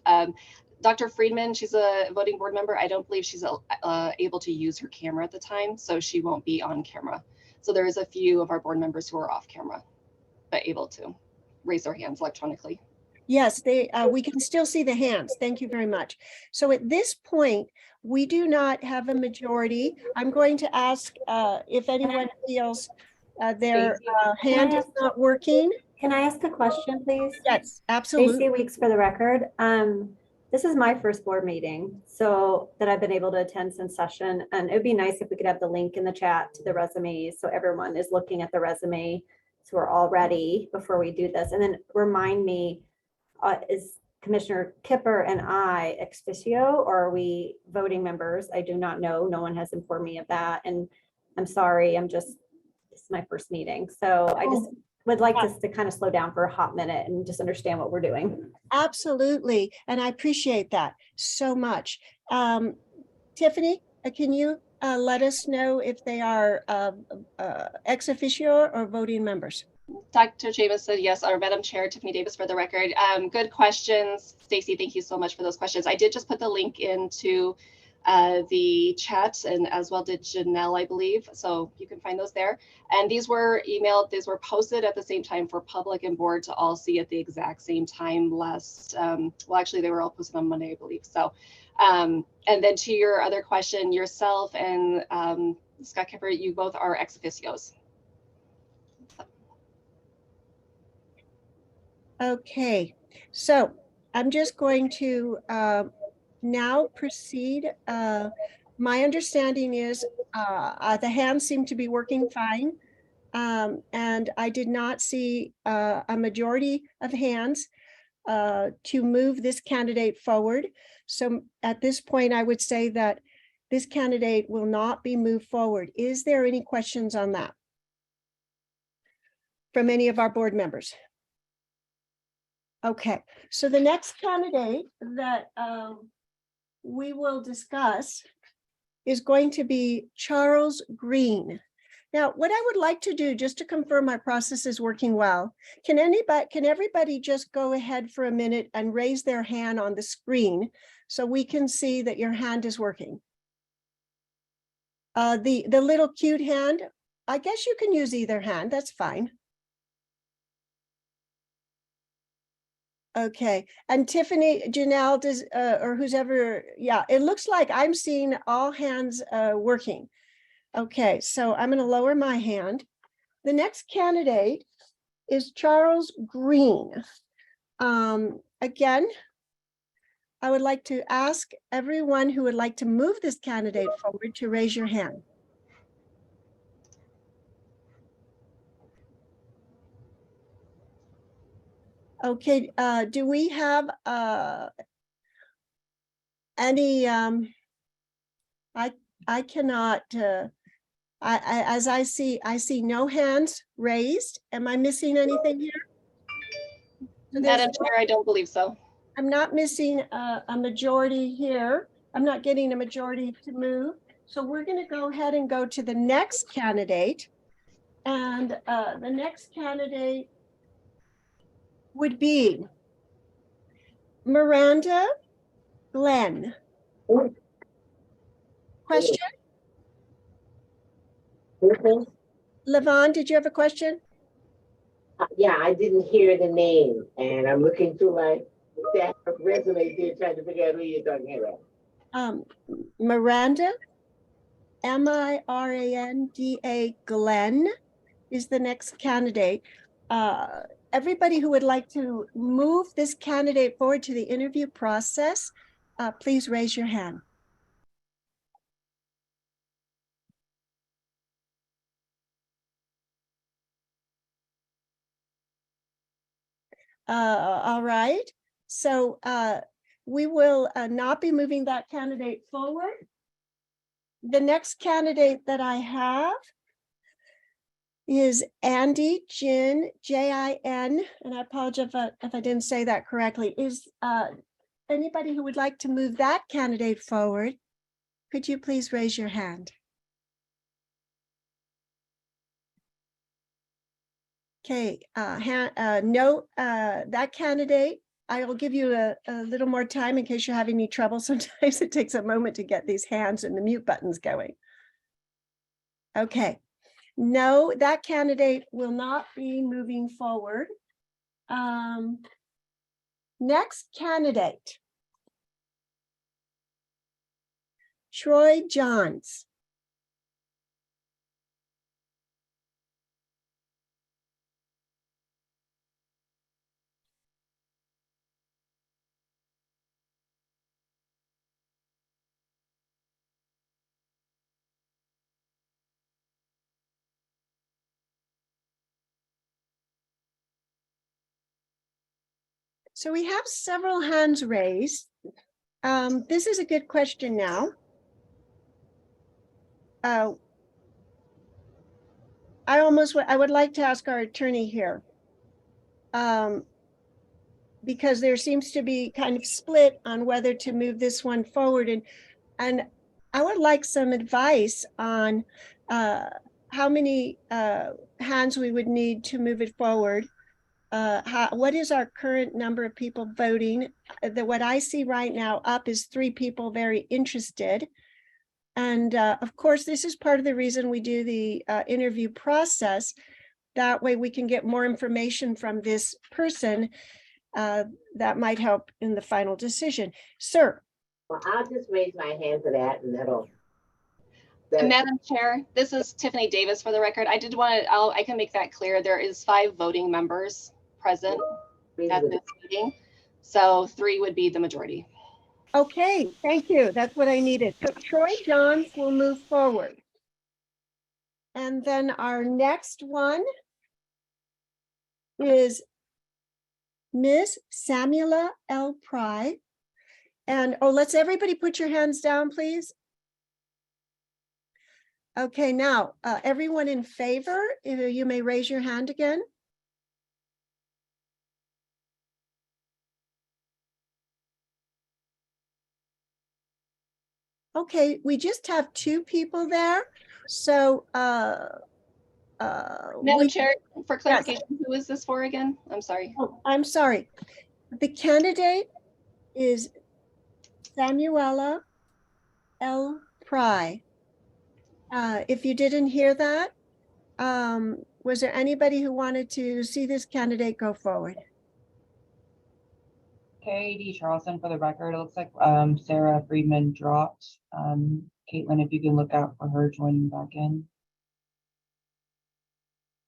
Dr. Friedman, she's a voting board member. I don't believe she's able to use her camera at the time, so she won't be on camera. So there is a few of our board members who are off camera, but able to raise their hands electronically. yes, we can still see the hands. Thank you very much. So at this point, we do not have a majority. I'm going to ask if anyone feels their hand is not working. Can I ask a question, please? Yes, absolutely. Stacey Weeks for the record. This is my first board meeting, so that I've been able to attend since session, and it'd be nice if we could have the link in the chat to the resumes, so everyone is looking at the resume, so we're all ready before we do this. And then remind me, is Commissioner Kipper and I ex officio, or are we voting members? I do not know. No one has informed me of that, and I'm sorry. This is my first meeting, so I just would like us to kind of slow down for a hot minute and just understand what we're doing. Absolutely, and I appreciate that so much. Tiffany, can you let us know if they are ex officio or voting members? Dr. James said yes, or Madam Chair, Tiffany Davis for the record. Good questions. Stacey, thank you so much for those questions. I did just put the link into the chat, and as well did Janelle, I believe. So you can find those there. And these were emailed, these were posted at the same time for public and board to all see at the exact same time last, well, actually they were all posted on Monday, I believe. So, and then to your other question, yourself and Scott Kipper, you both are ex officios. Okay, so I'm just going to now proceed. My understanding is the hands seem to be working fine. And I did not see a majority of hands to move this candidate forward. So at this point, I would say that this candidate will not be moved forward. Is there any questions on that from any of our board members? Okay, so the next candidate that we will discuss is going to be Charles Green. Now, what I would like to do, just to confirm my process is working well, can everybody just go ahead for a minute and raise their hand on the screen so we can see that your hand is working? The little cute hand, I guess you can use either hand, that's fine. Okay, and Tiffany, Janelle, does or who's ever, yeah, it looks like I'm seeing all hands working. Okay, so I'm going to lower my hand. The next candidate is Charles Green. Again, I would like to ask everyone who would like to move this candidate forward to raise your hand. Okay, do we have any, I cannot, as I see no hands raised. Am I missing anything here? So Madam Chair, I don't believe so. I'm not missing a majority here. I'm not getting a majority to move. So we're going to go ahead and go to the next candidate. And the next candidate would be Miranda Glenn. Question? Levon, did you have a question? Yeah, I didn't hear the name, and I'm looking through my staff resume here trying to figure out who you're talking about. Miranda, M-I-R-A-N-D-A Glenn is the next candidate. Everybody who would like to move this candidate forward to the interview process, please raise your hand. All right. So we will not be moving that candidate forward. The next candidate that I have is Andy Jin, J-I-N, and I apologize if I didn't say that correctly. Is anybody who would like to move that candidate forward? Could you please raise your hand? Okay, no, that candidate, I will give you a little more time in case you're having any trouble. Sometimes it takes a moment to get these hands and the mute buttons going. Okay, no, that candidate will not be moving forward. Next candidate. Troy Johns. So we have several hands raised. This is a good question now. I would like to ask our attorney here. Because there seems to be kind of split on whether to move this one forward. And I would like some advice on how many hands we would need to move it forward. What is our current number of people voting? What I see right now up is 3 people very interested. And of course, this is part of the reason we do the interview process. That way we can get more information from this person that might help in the final decision. Sir. Well, I'll just raise my hand for that and that'll. Madam Chair, this is Tiffany Davis for the record. I did want to, I can make that clear. There is 5 voting members present at this meeting. So 3 would be the majority. Okay, thank you. That's what I needed. So Troy Johns will move forward. And then our next one is Ms. Samuela L. Pry. And let's everybody put your hands down, please. Okay, now everyone in favor, you may raise your hand again. Okay, we just have 2 people there. So Madam Chair, for clarification, yes. Who is this for again? I'm sorry. Oh, I'm sorry. The candidate is Samuela L. Pry. If you didn't hear that, was there anybody who wanted to see this candidate go forward? Katie Charleston for the record. It looks like Sarah Friedman dropped. Caitlin, if you can look out for her joining back in.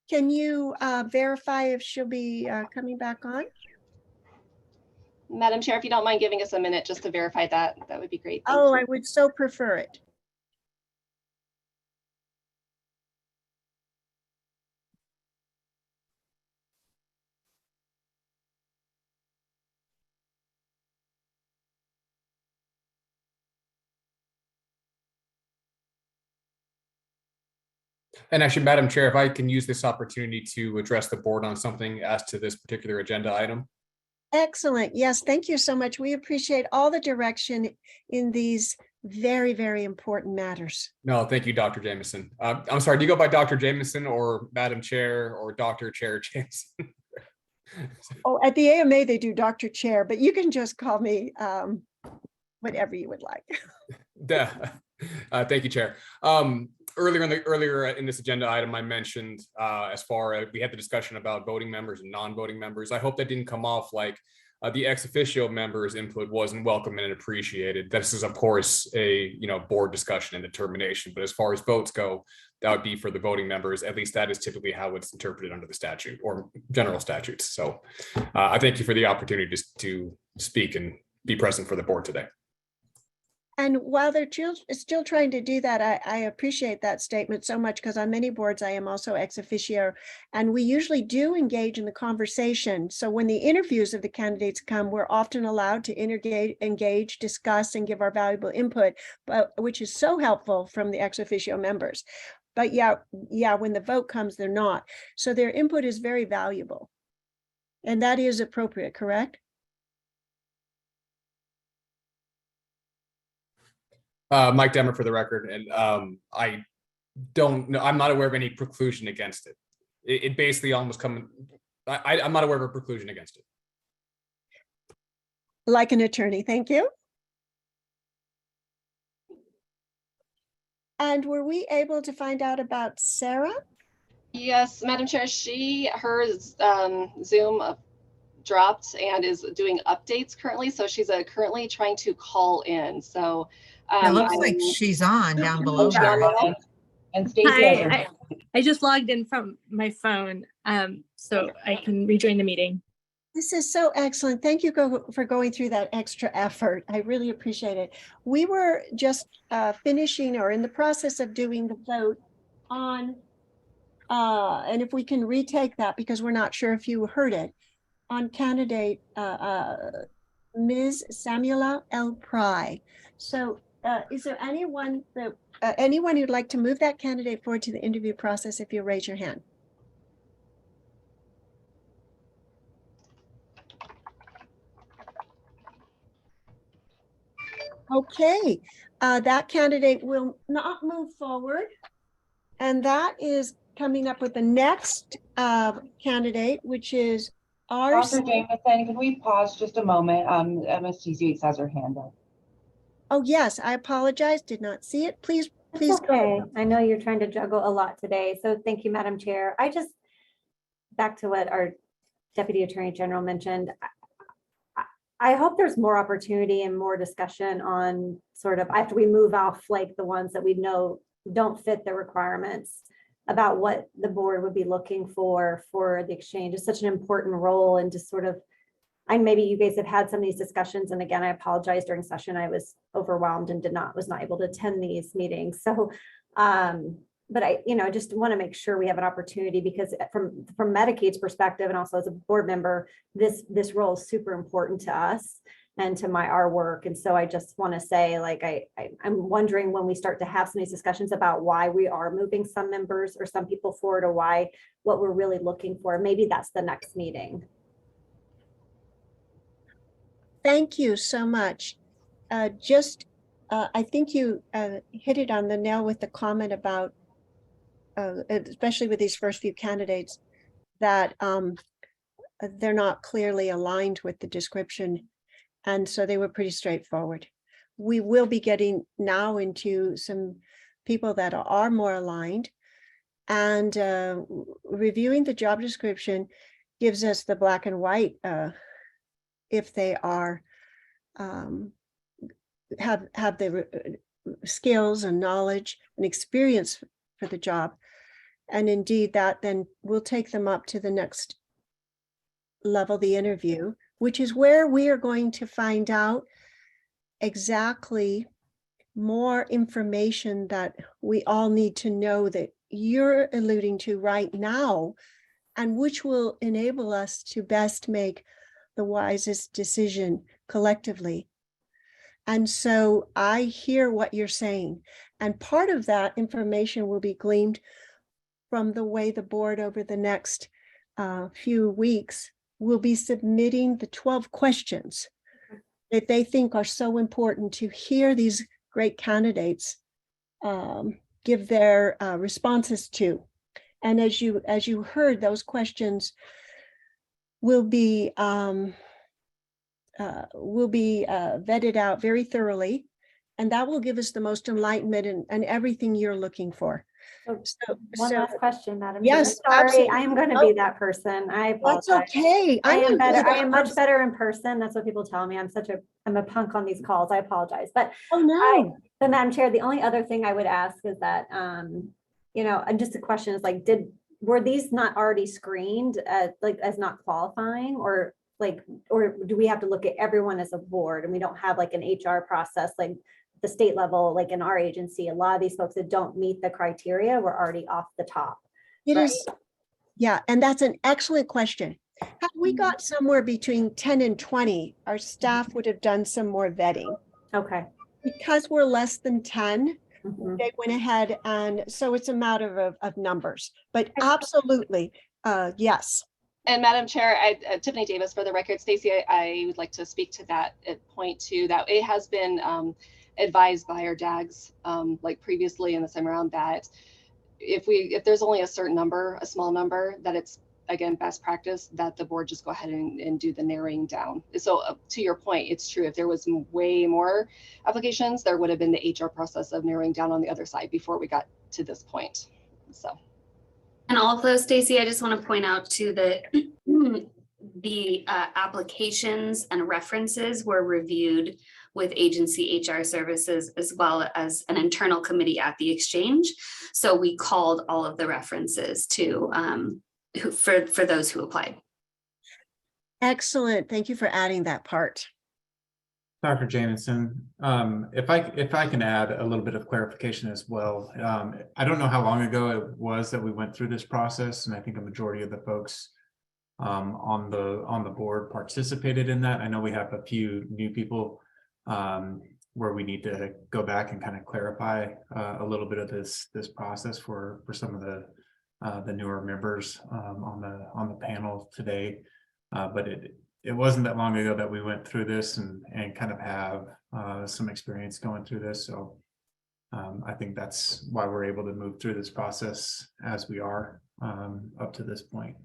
Can you verify if she'll be coming back on? Madam Chair, if you don't mind giving us a minute just to verify that, that would be great. Thank you. I would so prefer it. And actually, Madam Chair, if I can use this opportunity to address the board on something as to this particular agenda item. Excellent. Yes, thank you so much. We appreciate all the direction in these very, very important matters. No, thank you, Dr. Jameson. I'm sorry, do you go by Dr. Jameson or Madam Chair or Dr. Chair Jameson? Oh, at the AMA, they do Dr. Chair, but you can just call me whatever you would like. Thank you, Chair. Earlier in this agenda item, I mentioned as far as we had the discussion about voting members and non-voting members. I hope that didn't come off like the ex officio members' input wasn't welcome and appreciated. This is, of course, a board discussion and determination. But as far as votes go, that would be for the voting members. At least that is typically how it's interpreted under the statute or general statutes. So I thank you for the opportunity to speak and be present for the board today. And while they're still trying to do that, I appreciate that statement so much because on many boards, I am also ex officio. And we usually do engage in the conversation. So when the interviews of the candidates come, we're often allowed to engage, discuss, and give our valuable input, but which is so helpful from the ex officio members. But yeah, when the vote comes, they're not. So their input is very valuable. And that is appropriate, correct? Mike Demmer for the record, and I don't know, I'm not aware of any preclusion against it. It basically almost I'm not aware of a preclusion against it. Like an attorney, thank you. And were we able to find out about Sarah? Yes, Madam Chair, her Zoom dropped and is doing updates currently. So she's currently trying to call in. So It looks like she's on down below her. And Stacey. I just logged in from my phone, so I can rejoin the meeting. This is so excellent. Thank you for going through that extra effort. I really appreciate it. We were just finishing or in the process of doing the vote on, and if we can retake that because we're not sure if you heard it, on candidate Ms. Samuela L. Pry. So is there anyone that anyone who'd like to move that candidate forward to the interview process if you raise your hand? Okay, that candidate will not move forward. And that is coming up with the next candidate, which is ours. Dr. Jameson, can we pause just a moment? Ms. Yates has her hand up. Oh, yes, I apologize. Did not see it. Please. It's okay. I know you're trying to juggle a lot today. So thank you, Madam Chair. Back to what our Deputy Attorney General mentioned. I hope there's more opportunity and more discussion on sort of after we move off like the ones that we know don't fit the requirements about what the board would be looking for the exchange. It's such an important role and just sort of, maybe you guys have had some of these discussions. And again, I apologize during session. I was overwhelmed and was not able to attend these meetings. So, but I just want to make sure we have an opportunity because from Medicaid's perspective and also as a board member, this role is super important to us and to our work. And so I just want to say, like, I'm wondering when we start to have some of these discussions about why we are moving some members or some people forward or what we're really looking for. Maybe that's the next meeting. Thank you so much. I think you hit it on the nail with the comment about, especially with these first few candidates, that they're not clearly aligned with the description. And so they were pretty straightforward. We will be getting now into some people that are more aligned, and reviewing the job description gives us the black and white if they are have the skills and knowledge and experience for the job. And indeed that then will take them up to the next level, the interview, which is where we are going to find out exactly more information that we all need to know that you're alluding to right now, and which will enable us to best make the wisest decision collectively. And so I hear what you're saying, and part of that information will be gleaned from the way the board over the next few weeks will be submitting the 12 questions that they think are so important to hear these great candidates give their responses to. And as you heard, those questions will be vetted out very thoroughly, and that will give us the most enlightenment and everything you're looking for. One last question, Madam Yes, Chair. Sorry, absolutely. I am going to be that person. I apologize. That's okay. I am better. I am much better in person. That's what people tell me. I'm a punk on these calls. I apologize. But but Madam Chair, the only other thing I would ask is that, and just the question is like, were these not already screened as not qualifying, or do we have to look at everyone as a board and we don't have like an HR process? Like, the state level, like in our agency, a lot of these folks that don't meet the criteria were already off the top. It Right. is, yeah, and that's an excellent question. Had we got somewhere between 10 and 20, our staff would have done some more vetting. Okay. Because we're less than 10, Mhm. they went ahead, and so it's a matter of numbers, but absolutely, yes. And Madam Chair, Tiffany Davis for the record. Stacy, I would like to speak to that at point two, that it has been advised by our DAGs, like previously in the same round, that if there's only a certain number, a small number, that it's, again, best practice that the board just go ahead and do the narrowing down. So to your point, it's true. If there was way more applications, there would have been the HR process of narrowing down on the other side before we got to this point. So. And also, Stacy, I just want to point out too that the applications and references were reviewed with agency HR services as well as an internal committee at the exchange. So we called all of the references to for those who applied. Excellent. Thank you for adding that part. Dr. Jamison, if I can add a little bit of clarification as well. I don't know how long ago it was that we went through this process, and I think a majority of the folks on the board participated in that. I know we have a few new people where we need to go back and kind of clarify a little bit of this process for some of the newer members on the panel today. But it wasn't that long ago that we went through this and kind of have some experience going through this. So I think that's why we're able to move through this process as we are up to this point.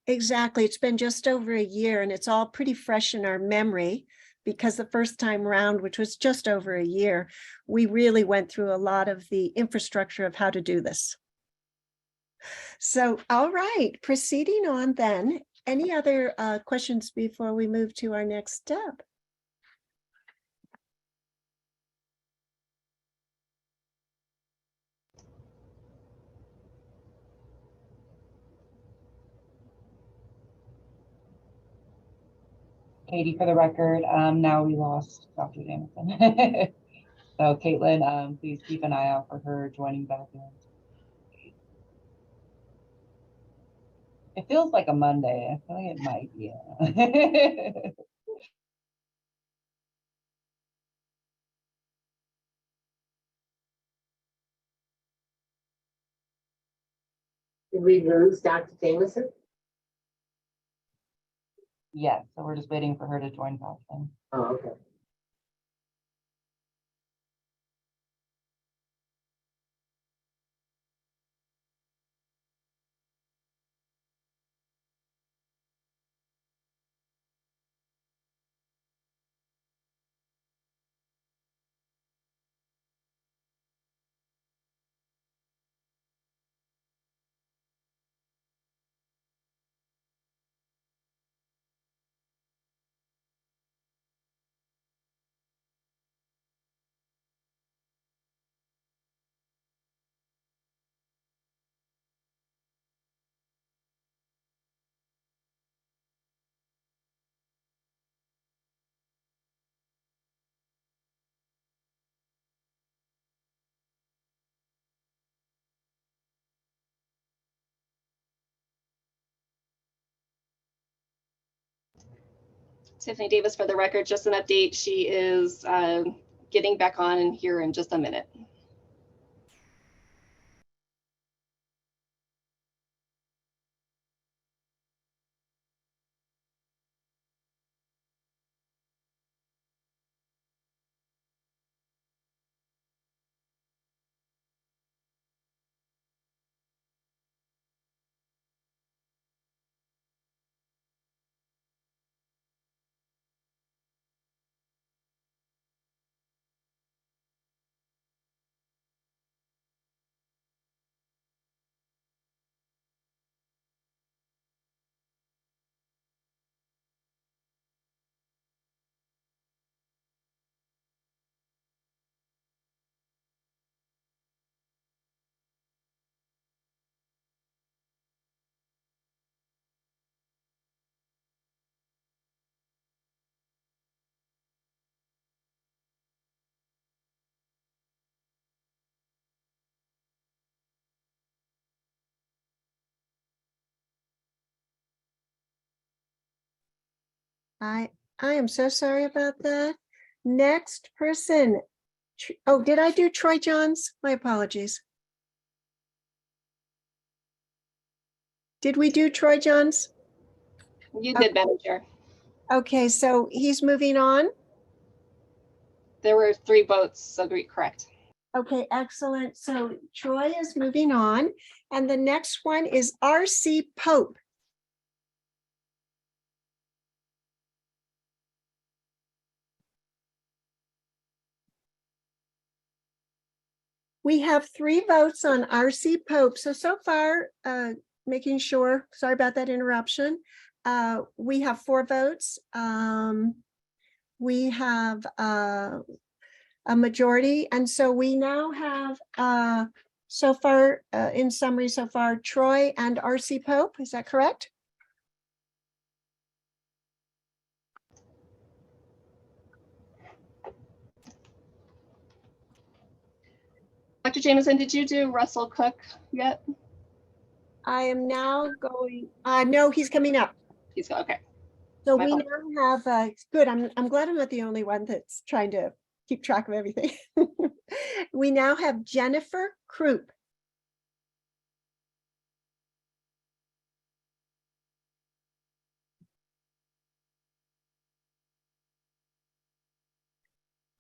Exactly. It's been just over a year, and it's all pretty fresh in our memory, because the first time round, which was just over a year, we really went through a lot of the infrastructure of how to do this. So, all right, proceeding on then. Any other questions before we move to our next step? Katie, for the record, now we lost Dr. Jamison. So Caitlin, please keep an eye out for her joining back in. It feels like a Monday. I feel like it might be. Did we lose Dr. Jamison? Yeah, so we're just waiting for her to join back in. Oh, okay. Tiffany Davis for the record, just an update. She is getting back on here in just a minute. I am so sorry about that. Next person. Oh, did I do Troy Johns? My apologies. Did we do Troy Johns? You did, Madam Chair. Okay, so he's moving on. There were 3 votes, agreed, correct. Okay, excellent. So Troy is moving on. And the next one is R.C. Pope. We have 3 votes on R.C. Pope. So far, making sure, sorry about that interruption. We have 4 votes. We have a majority. And so we now have, so far, in summary, so far, Troy and R.C. Pope. Is that correct? Dr. Jameson, did you do Russell Cook yet? I am now going, no, he's coming up. He's okay. So My we fault. now have, good, I'm glad I'm not the only one that's trying to keep track of everything. We now have Jennifer Croup.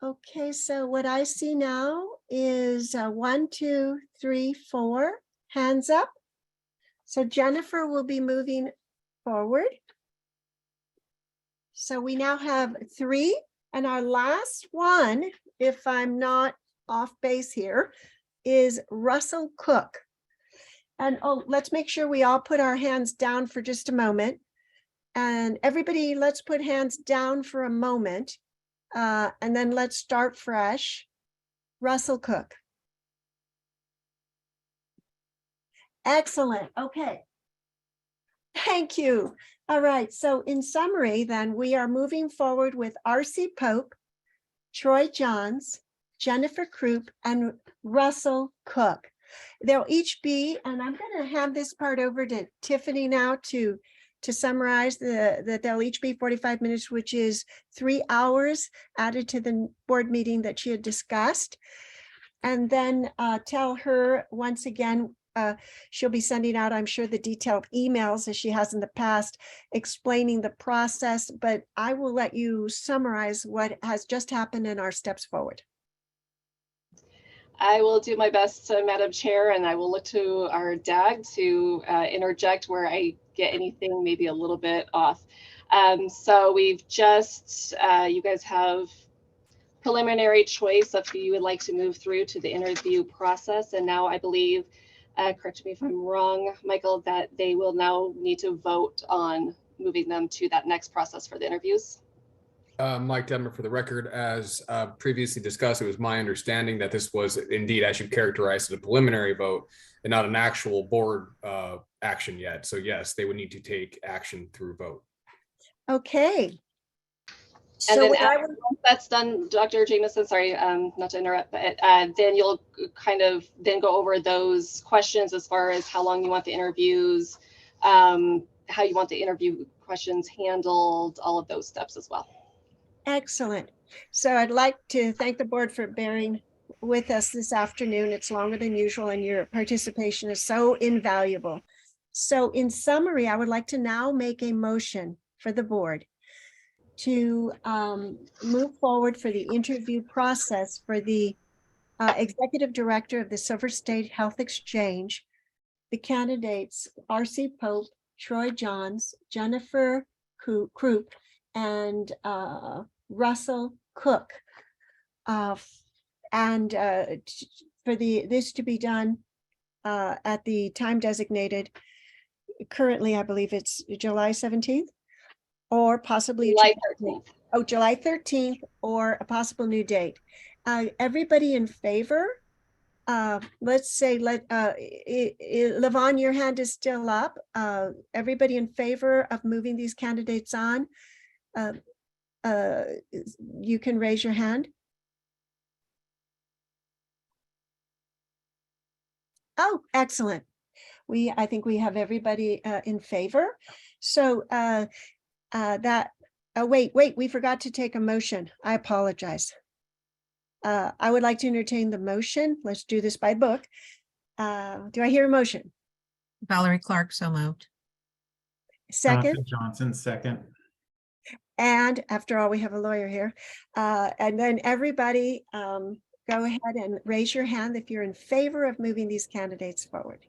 Okay, so what I see now is 1, 2, 3, 4 hands up. So Jennifer will be moving forward. So we now have 3, and our last one, if I'm not off base here, is Russell Cook. And let's make sure we all put our hands down for just a moment. And everybody, let's put hands down for a moment. And then let's start fresh. Russell Cook. Excellent. Okay. Thank you. All right. So in summary, then we are moving forward with R.C. Pope, Troy Johns, Jennifer Croup, and Russell Cook. They'll each be, and I'm going to hand this part over to Tiffany now to summarize that they'll each be 45 minutes, which is 3 hours added to the board meeting that she had discussed. And then tell her once again, she'll be sending out, I'm sure, the detailed emails as she has in the past, explaining the process, but I will let you summarize what has just happened and our steps forward. I will do my best, Madam Chair, and I will look to our DAG to interject where I get anything maybe a little bit off. So we've just, you guys have preliminary choice of who you would like to move through to the interview process. And now I believe, correct me if I'm wrong, Michael, that they will now need to vote on moving them to that next process for the interviews. Mike Detmer, for the record, as previously discussed, it was my understanding that this was indeed, as you characterized it, a preliminary vote and not an actual board action yet. So yes, they would need to take action through vote. Okay. And So then once that's done, Dr. Jameson, sorry, not to interrupt, but then you'll kind of then go over those questions as far as how long you want the interviews, how you want the interview questions handled, all of those steps as well. Excellent. So I'd like to thank the board for bearing with us this afternoon. It's longer than usual and your participation is so invaluable. So in summary, I would like to now make a motion for the board to move forward for the interview process for the executive director of the Silver State Health Exchange, the candidates R.C. Pope, Troy Johns, Jennifer Croup, and Russell Cook, and for this to be done at the time designated. Currently, I believe it's July 17th, or possibly July 13th. Oh, July 13th, or a possible new date. Everybody in favor? Let's say, Levon, your hand is still up. Everybody in favor of moving these candidates on? You can raise your hand. Oh, excellent. I think we have everybody in favor. So that Oh, wait, we forgot to take a motion. I apologize. I would like to entertain the motion. Let's do this by book. Do I hear a motion? Valerie Clark, so moved. Second, Jonathan Johnson, second. and after all, we have a lawyer here. And then everybody, go ahead and raise your hand if you're in favor of moving these candidates forward.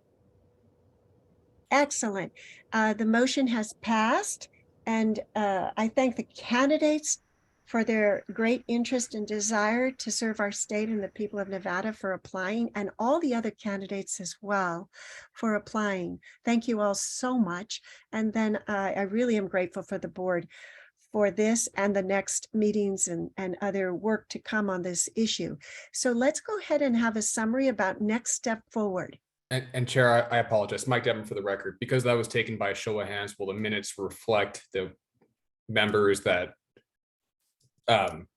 Excellent. The motion has passed, and I thank the candidates for their great interest and desire to serve our state and the people of Nevada for applying, and all the other candidates as well for applying. Thank you all so much. And then I really am grateful for the board for this and the next meetings and other work to come on this issue. So let's go ahead and have a summary about next step forward. And Chair, I apologize, Mike Devon for the record, because that was taken by a show of hands. Will the minutes reflect the members that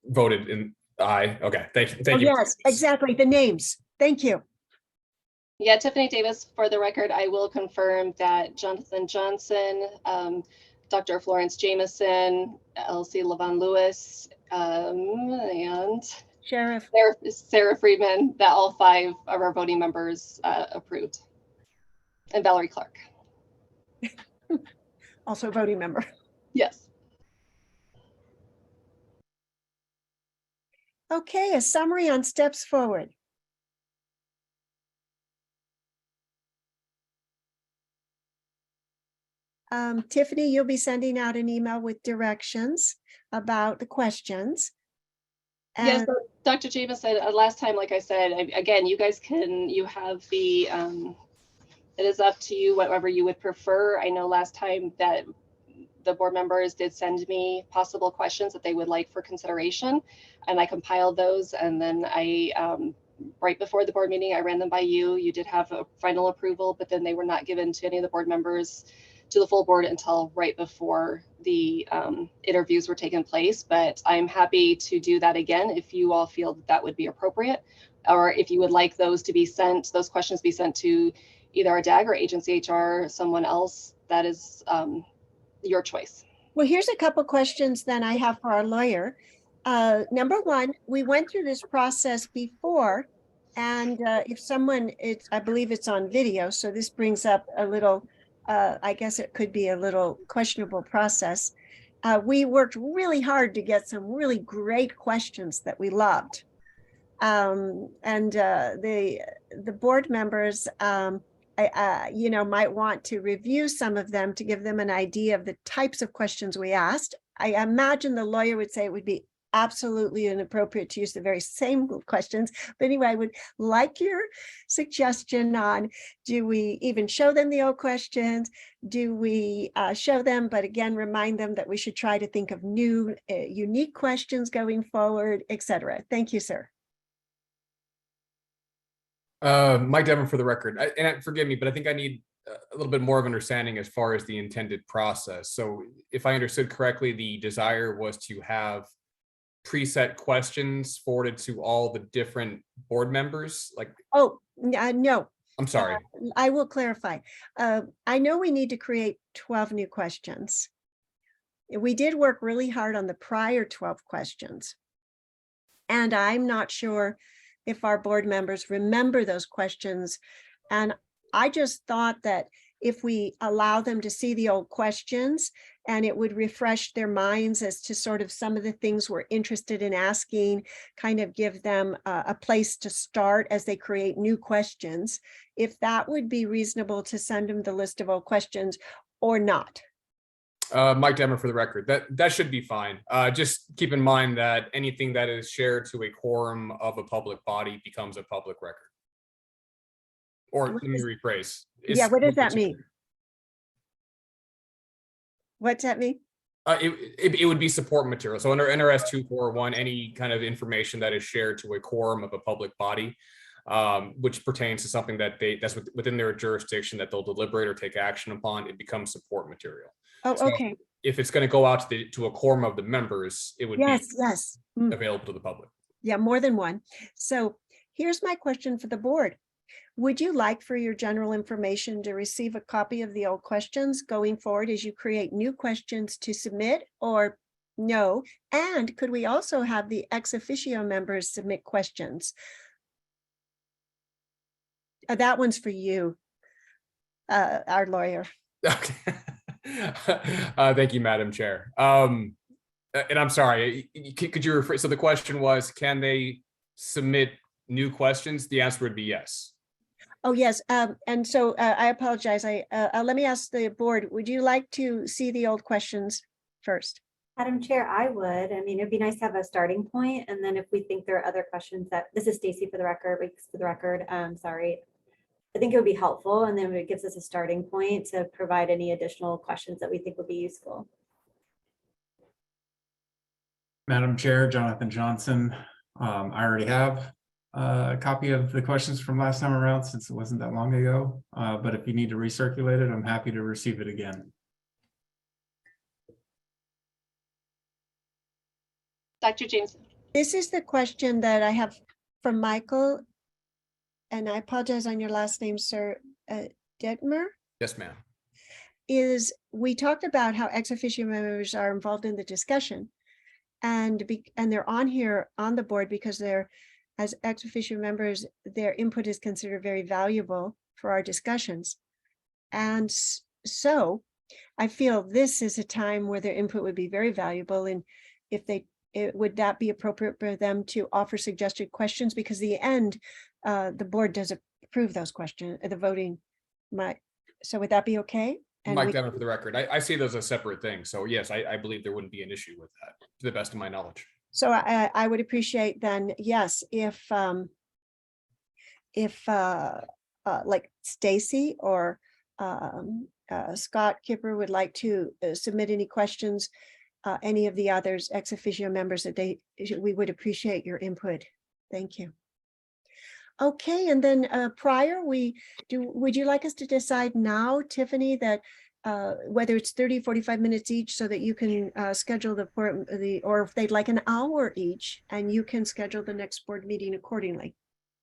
voted in aye? Okay, thank you. Thank you. Yes, exactly. The names. Thank you. Yeah, Tiffany Davis, for the record, I will confirm that Jonathan Johnson, Dr. Florence Jameson, Elsie Levon Lewis, and Sheriff. Sarah Friedman, that all 5 of our voting members approved. And Valerie Clark. Also voting member. Yes. Okay, a summary on steps forward. Tiffany, you'll be sending out an email with directions about the questions. Yes, And Dr. Jameson, last time, like I said, again, you guys you have the, it is up to you, whatever you would prefer. I know last time that the board members did send me possible questions that they would like for consideration, and I compiled those, and then right before the board meeting, I ran them by you. You did have a final approval, but then they were not given to any of the board members, to the full board, until right before the interviews were taking place. But I'm happy to do that again if you all feel that that would be appropriate, or if you would like those questions be sent to either our DAG or agency HR, someone else. That is your choice. well, here's a couple questions then I have for our lawyer. Number one, we went through this process before, and if someone, I believe it's on video, so this brings up a little, I guess it could be a little questionable process. We worked really hard to get some really great questions that we loved. The board members, might want to review some of them to give them an idea of the types of questions we asked. I imagine the lawyer would say it would be absolutely inappropriate to use the very same questions. But anyway, I would like your suggestion on, do we even show them the old questions? Do we show them, but again, remind them that we should try to think of new, unique questions going forward, etc. Thank you, sir. Mike Devon for the record, and forgive me, but I think I need a little bit more of understanding as far as the intended process. So if I understood correctly, the desire was to have preset questions forwarded to all the different board members, like? Oh, no. I'm sorry. I will clarify. I know we need to create 12 new questions. We did work really hard on the prior 12 questions. And I'm not sure if our board members remember those questions. And I just thought that if we allow them to see the old questions, and it would refresh their minds as to sort of some of the things we're interested in asking, kind of give them a place to start as they create new questions, if that would be reasonable to send them the list of old questions or not. Mike Devon for the record, that should be fine. Just keep in mind that anything that is shared to a quorum of a public body becomes a public record. Or let me rephrase. Yeah, what does that mean? What's that mean? It would be support material. So under NRS 241, any kind of information that is shared to a quorum of a public body, which pertains to something that's within their jurisdiction that they'll deliberate or take action upon, it becomes support material. Oh, so okay. If it's going to go out to a quorum of the members, it would be available to the public. Yeah, more than one. So here's my question for the board. Would you like for your general information to receive a copy of the old questions going forward as you create new questions to submit, or No, and could we also have the ex officio members submit questions? That one's for you, our lawyer. Okay. Thank you, Madam Chair. And I'm sorry, could you rephrase? So the question was, can they submit new questions? The answer would be yes. Oh, yes. And so I apologize. Let me ask the board, would you like to see the old questions first? Madam Chair, I would. I mean, it'd be nice to have a starting point, and then if we think there are other questions that, this is Stacy for the record, sorry. I think it would be helpful, and then it gives us a starting point to provide any additional questions that we think would be useful. Madam Chair, Jonathan Johnson. I already have a copy of the questions from last time around since it wasn't that long ago. But if you need to recirculate it, I'm happy to receive it again. Dr. Jameson. This is the question that I have from Michael. And I apologize on your last name, sir. Detmer? Yes, ma'am. Is we talked about how ex officio members are involved in the discussion. And they're on here on the board because they're, as ex officio members, their input is considered very valuable for our discussions. And so I feel this is a time where their input would be very valuable. And if would that be appropriate for them to offer suggested questions? Because the end, the board does approve those questions, the voting might. So would that be okay? And Mike Devon for the record. I see those as separate things. So yes, I believe there wouldn't be an issue with that, to the best of my knowledge. So I would appreciate then, yes, if like Stacy or Scott Kipper would like to submit any questions, any of the others ex officio members that we would appreciate your input. Thank you. Okay, and then would you like us to decide now, Tiffany, that whether it's 30, 45 minutes each so that you can schedule or if they'd like an hour each and you can schedule the next board meeting accordingly?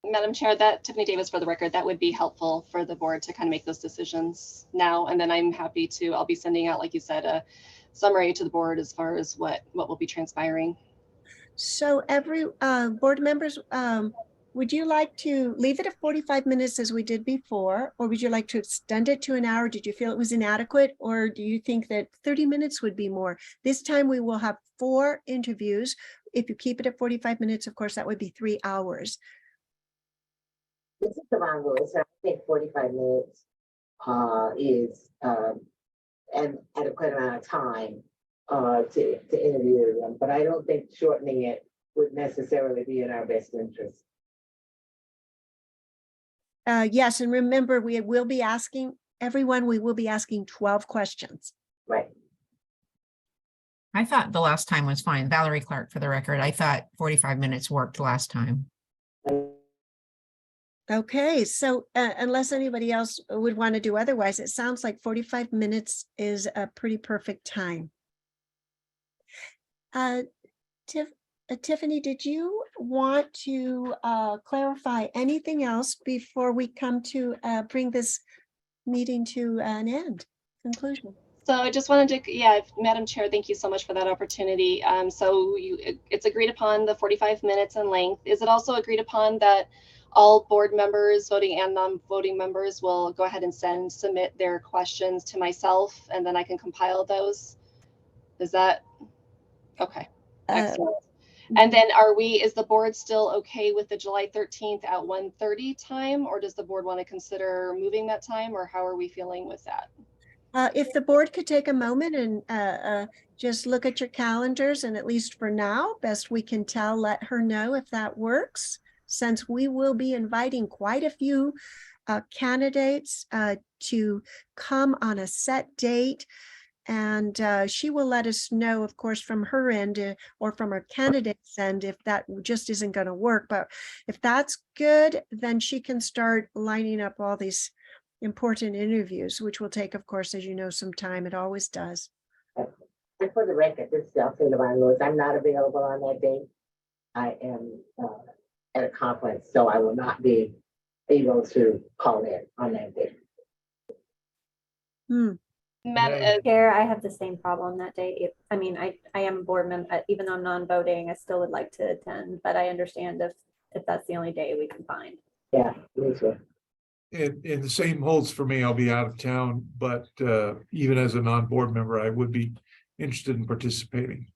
Madam Chair, Tiffany Davis for the record, that would be helpful for the board to kind of make those decisions now. And then I'm happy I'll be sending out, like you said, a summary to the board as far as what will be transpiring. So every board members, would you like to leave it at 45 minutes as we did before, or would you like to extend it to an hour? Did you feel it was inadequate, or do you think that 30 minutes would be more? This time we will have 4 interviews. If you keep it at 45 minutes, of course, that would be 3 hours. This is Devon Lewis. I think 45 minutes is an adequate amount of time to interview them, but I don't think shortening it would necessarily be in our best interest. Yes, and remember, we will be asking 12 questions. Right. I thought the last time was fine. Valerie Clark for the record. I thought 45 minutes worked last time. Okay, so unless anybody else would want to do otherwise, it sounds like 45 minutes is a pretty perfect time. Tiffany, did you want to clarify anything else before we come to bring this meeting to an end, conclusion? So I just wanted to, Madam Chair, thank you so much for that opportunity. So it's agreed upon the 45 minutes in length. Is it also agreed upon that all board members, voting and non-voting members, will go ahead and submit their questions to myself, and then I can compile those? Is that okay? Excellent. And then is the board still okay with the July 13th at 1:30 time, or does the board want to consider moving that time, or how are we feeling with that? If the board could take a moment and just look at your calendars, and at least for now, best we can tell, let her know if that works, since we will be inviting quite a few candidates to come on a set date. And she will let us know, of course, from her end or from her candidate's end, if that just isn't going to work. But if that's good, then she can start lining up all these important interviews, which will take, of course, as you know, some time. It always does. And for the record, this is Delphine Devon Lewis. I'm not available on that date. I am at a conference, so I will not be able to call in on that date. Chair, I have the same problem that day. I mean, I am a board member, even though I'm non-voting, I still would like to attend, but I understand if that's the only day we can find. Yeah, me too. And the same holds for me. I'll be out of town, but even as a non-board member, I would be interested in participating.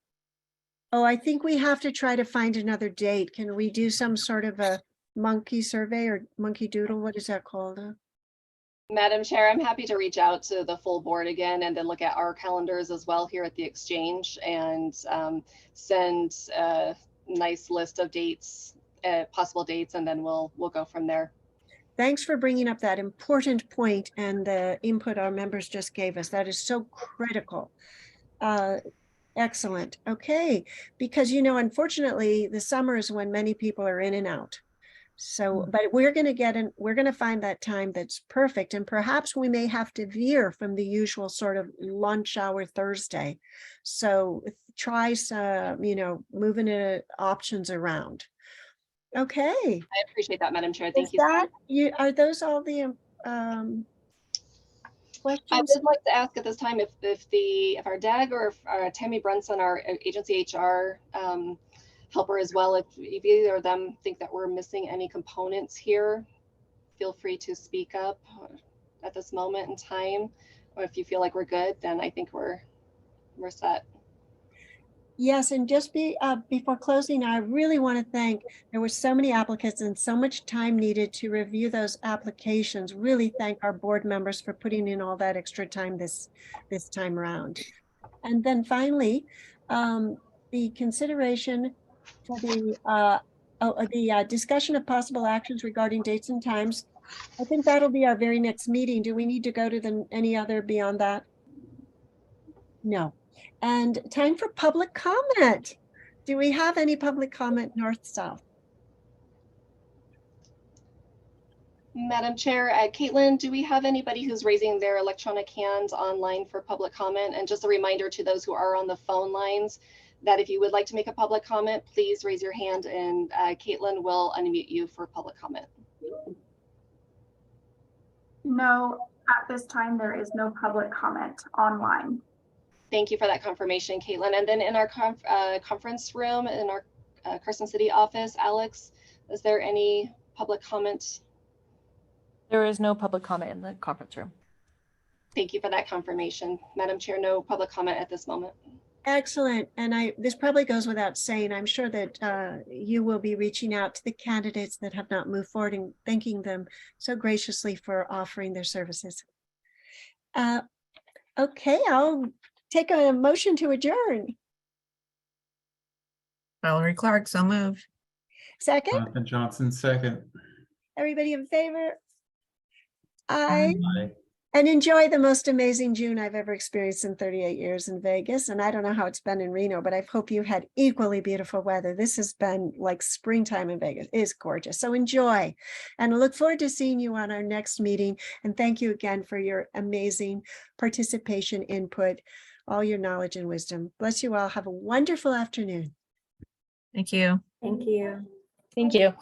Oh, I think we have to try to find another date. Can we do some sort of a monkey survey or monkey doodle? What is that called? Madam Chair, I'm happy to reach out to the full board again and then look at our calendars as well here at the Exchange and send a nice list of dates, possible dates, and then we'll go from there. Thanks for bringing up that important point and the input our members just gave us. That is so critical. Excellent. Okay, because unfortunately, the summer is when many people are in and out. So, but we're going to find that time that's perfect. And perhaps we may have to veer from the usual sort of lunch hour Thursday. So try some, moving options around. Okay. I appreciate that, Madam Chair. Thank you. Are those all the questions? I would like to ask at this time if our DAG or if Tammy Brunson, our agency HR helper as well, if either of them think that we're missing any components here, feel free to speak up at this moment in time. Or if you feel like we're good, then I think we're set. Yes, and just before closing, I really want to thank, there were so many applicants and so much time needed to review those applications. Really thank our board members for putting in all that extra time this time around. And then finally, the consideration for the discussion of possible actions regarding dates and times. I think that'll be our very next meeting. Do we need to go to any other beyond that? No. And time for public comment. Do we have any public comment north-south? Madam Chair, Caitlin, do we have anybody who's raising their electronic hands online for public comment? And just a reminder to those who are on the phone lines that if you would like to make a public comment, please raise your hand and Caitlin will unmute you for public comment. No, at this time, there is no public comment online. Thank you for that confirmation, Caitlin. And then in our conference room in our Carson City office, Alex, is there any public comment? There is no public comment in the conference room. Thank you for that confirmation. Madam Chair, no public comment at this moment. Excellent. And this probably goes without saying, I'm sure that you will be reaching out to the candidates that have not moved forward and thanking them so graciously for offering their services. Okay, I'll take a motion to adjourn. Valerie Clark, so moved. Second? Jonathan Johnson, second. Everybody in favor? Aye. Aye. And enjoy the most amazing June I've ever experienced in 38 years in Vegas. And I don't know how it's been in Reno, but I hope you had equally beautiful weather. This has been like springtime in Vegas. It is gorgeous. So enjoy. And I look forward to seeing you on our next meeting. And thank you again for your amazing participation, input, all your knowledge and wisdom. Bless you all. Have a wonderful afternoon. Thank you. Thank you. Thank you.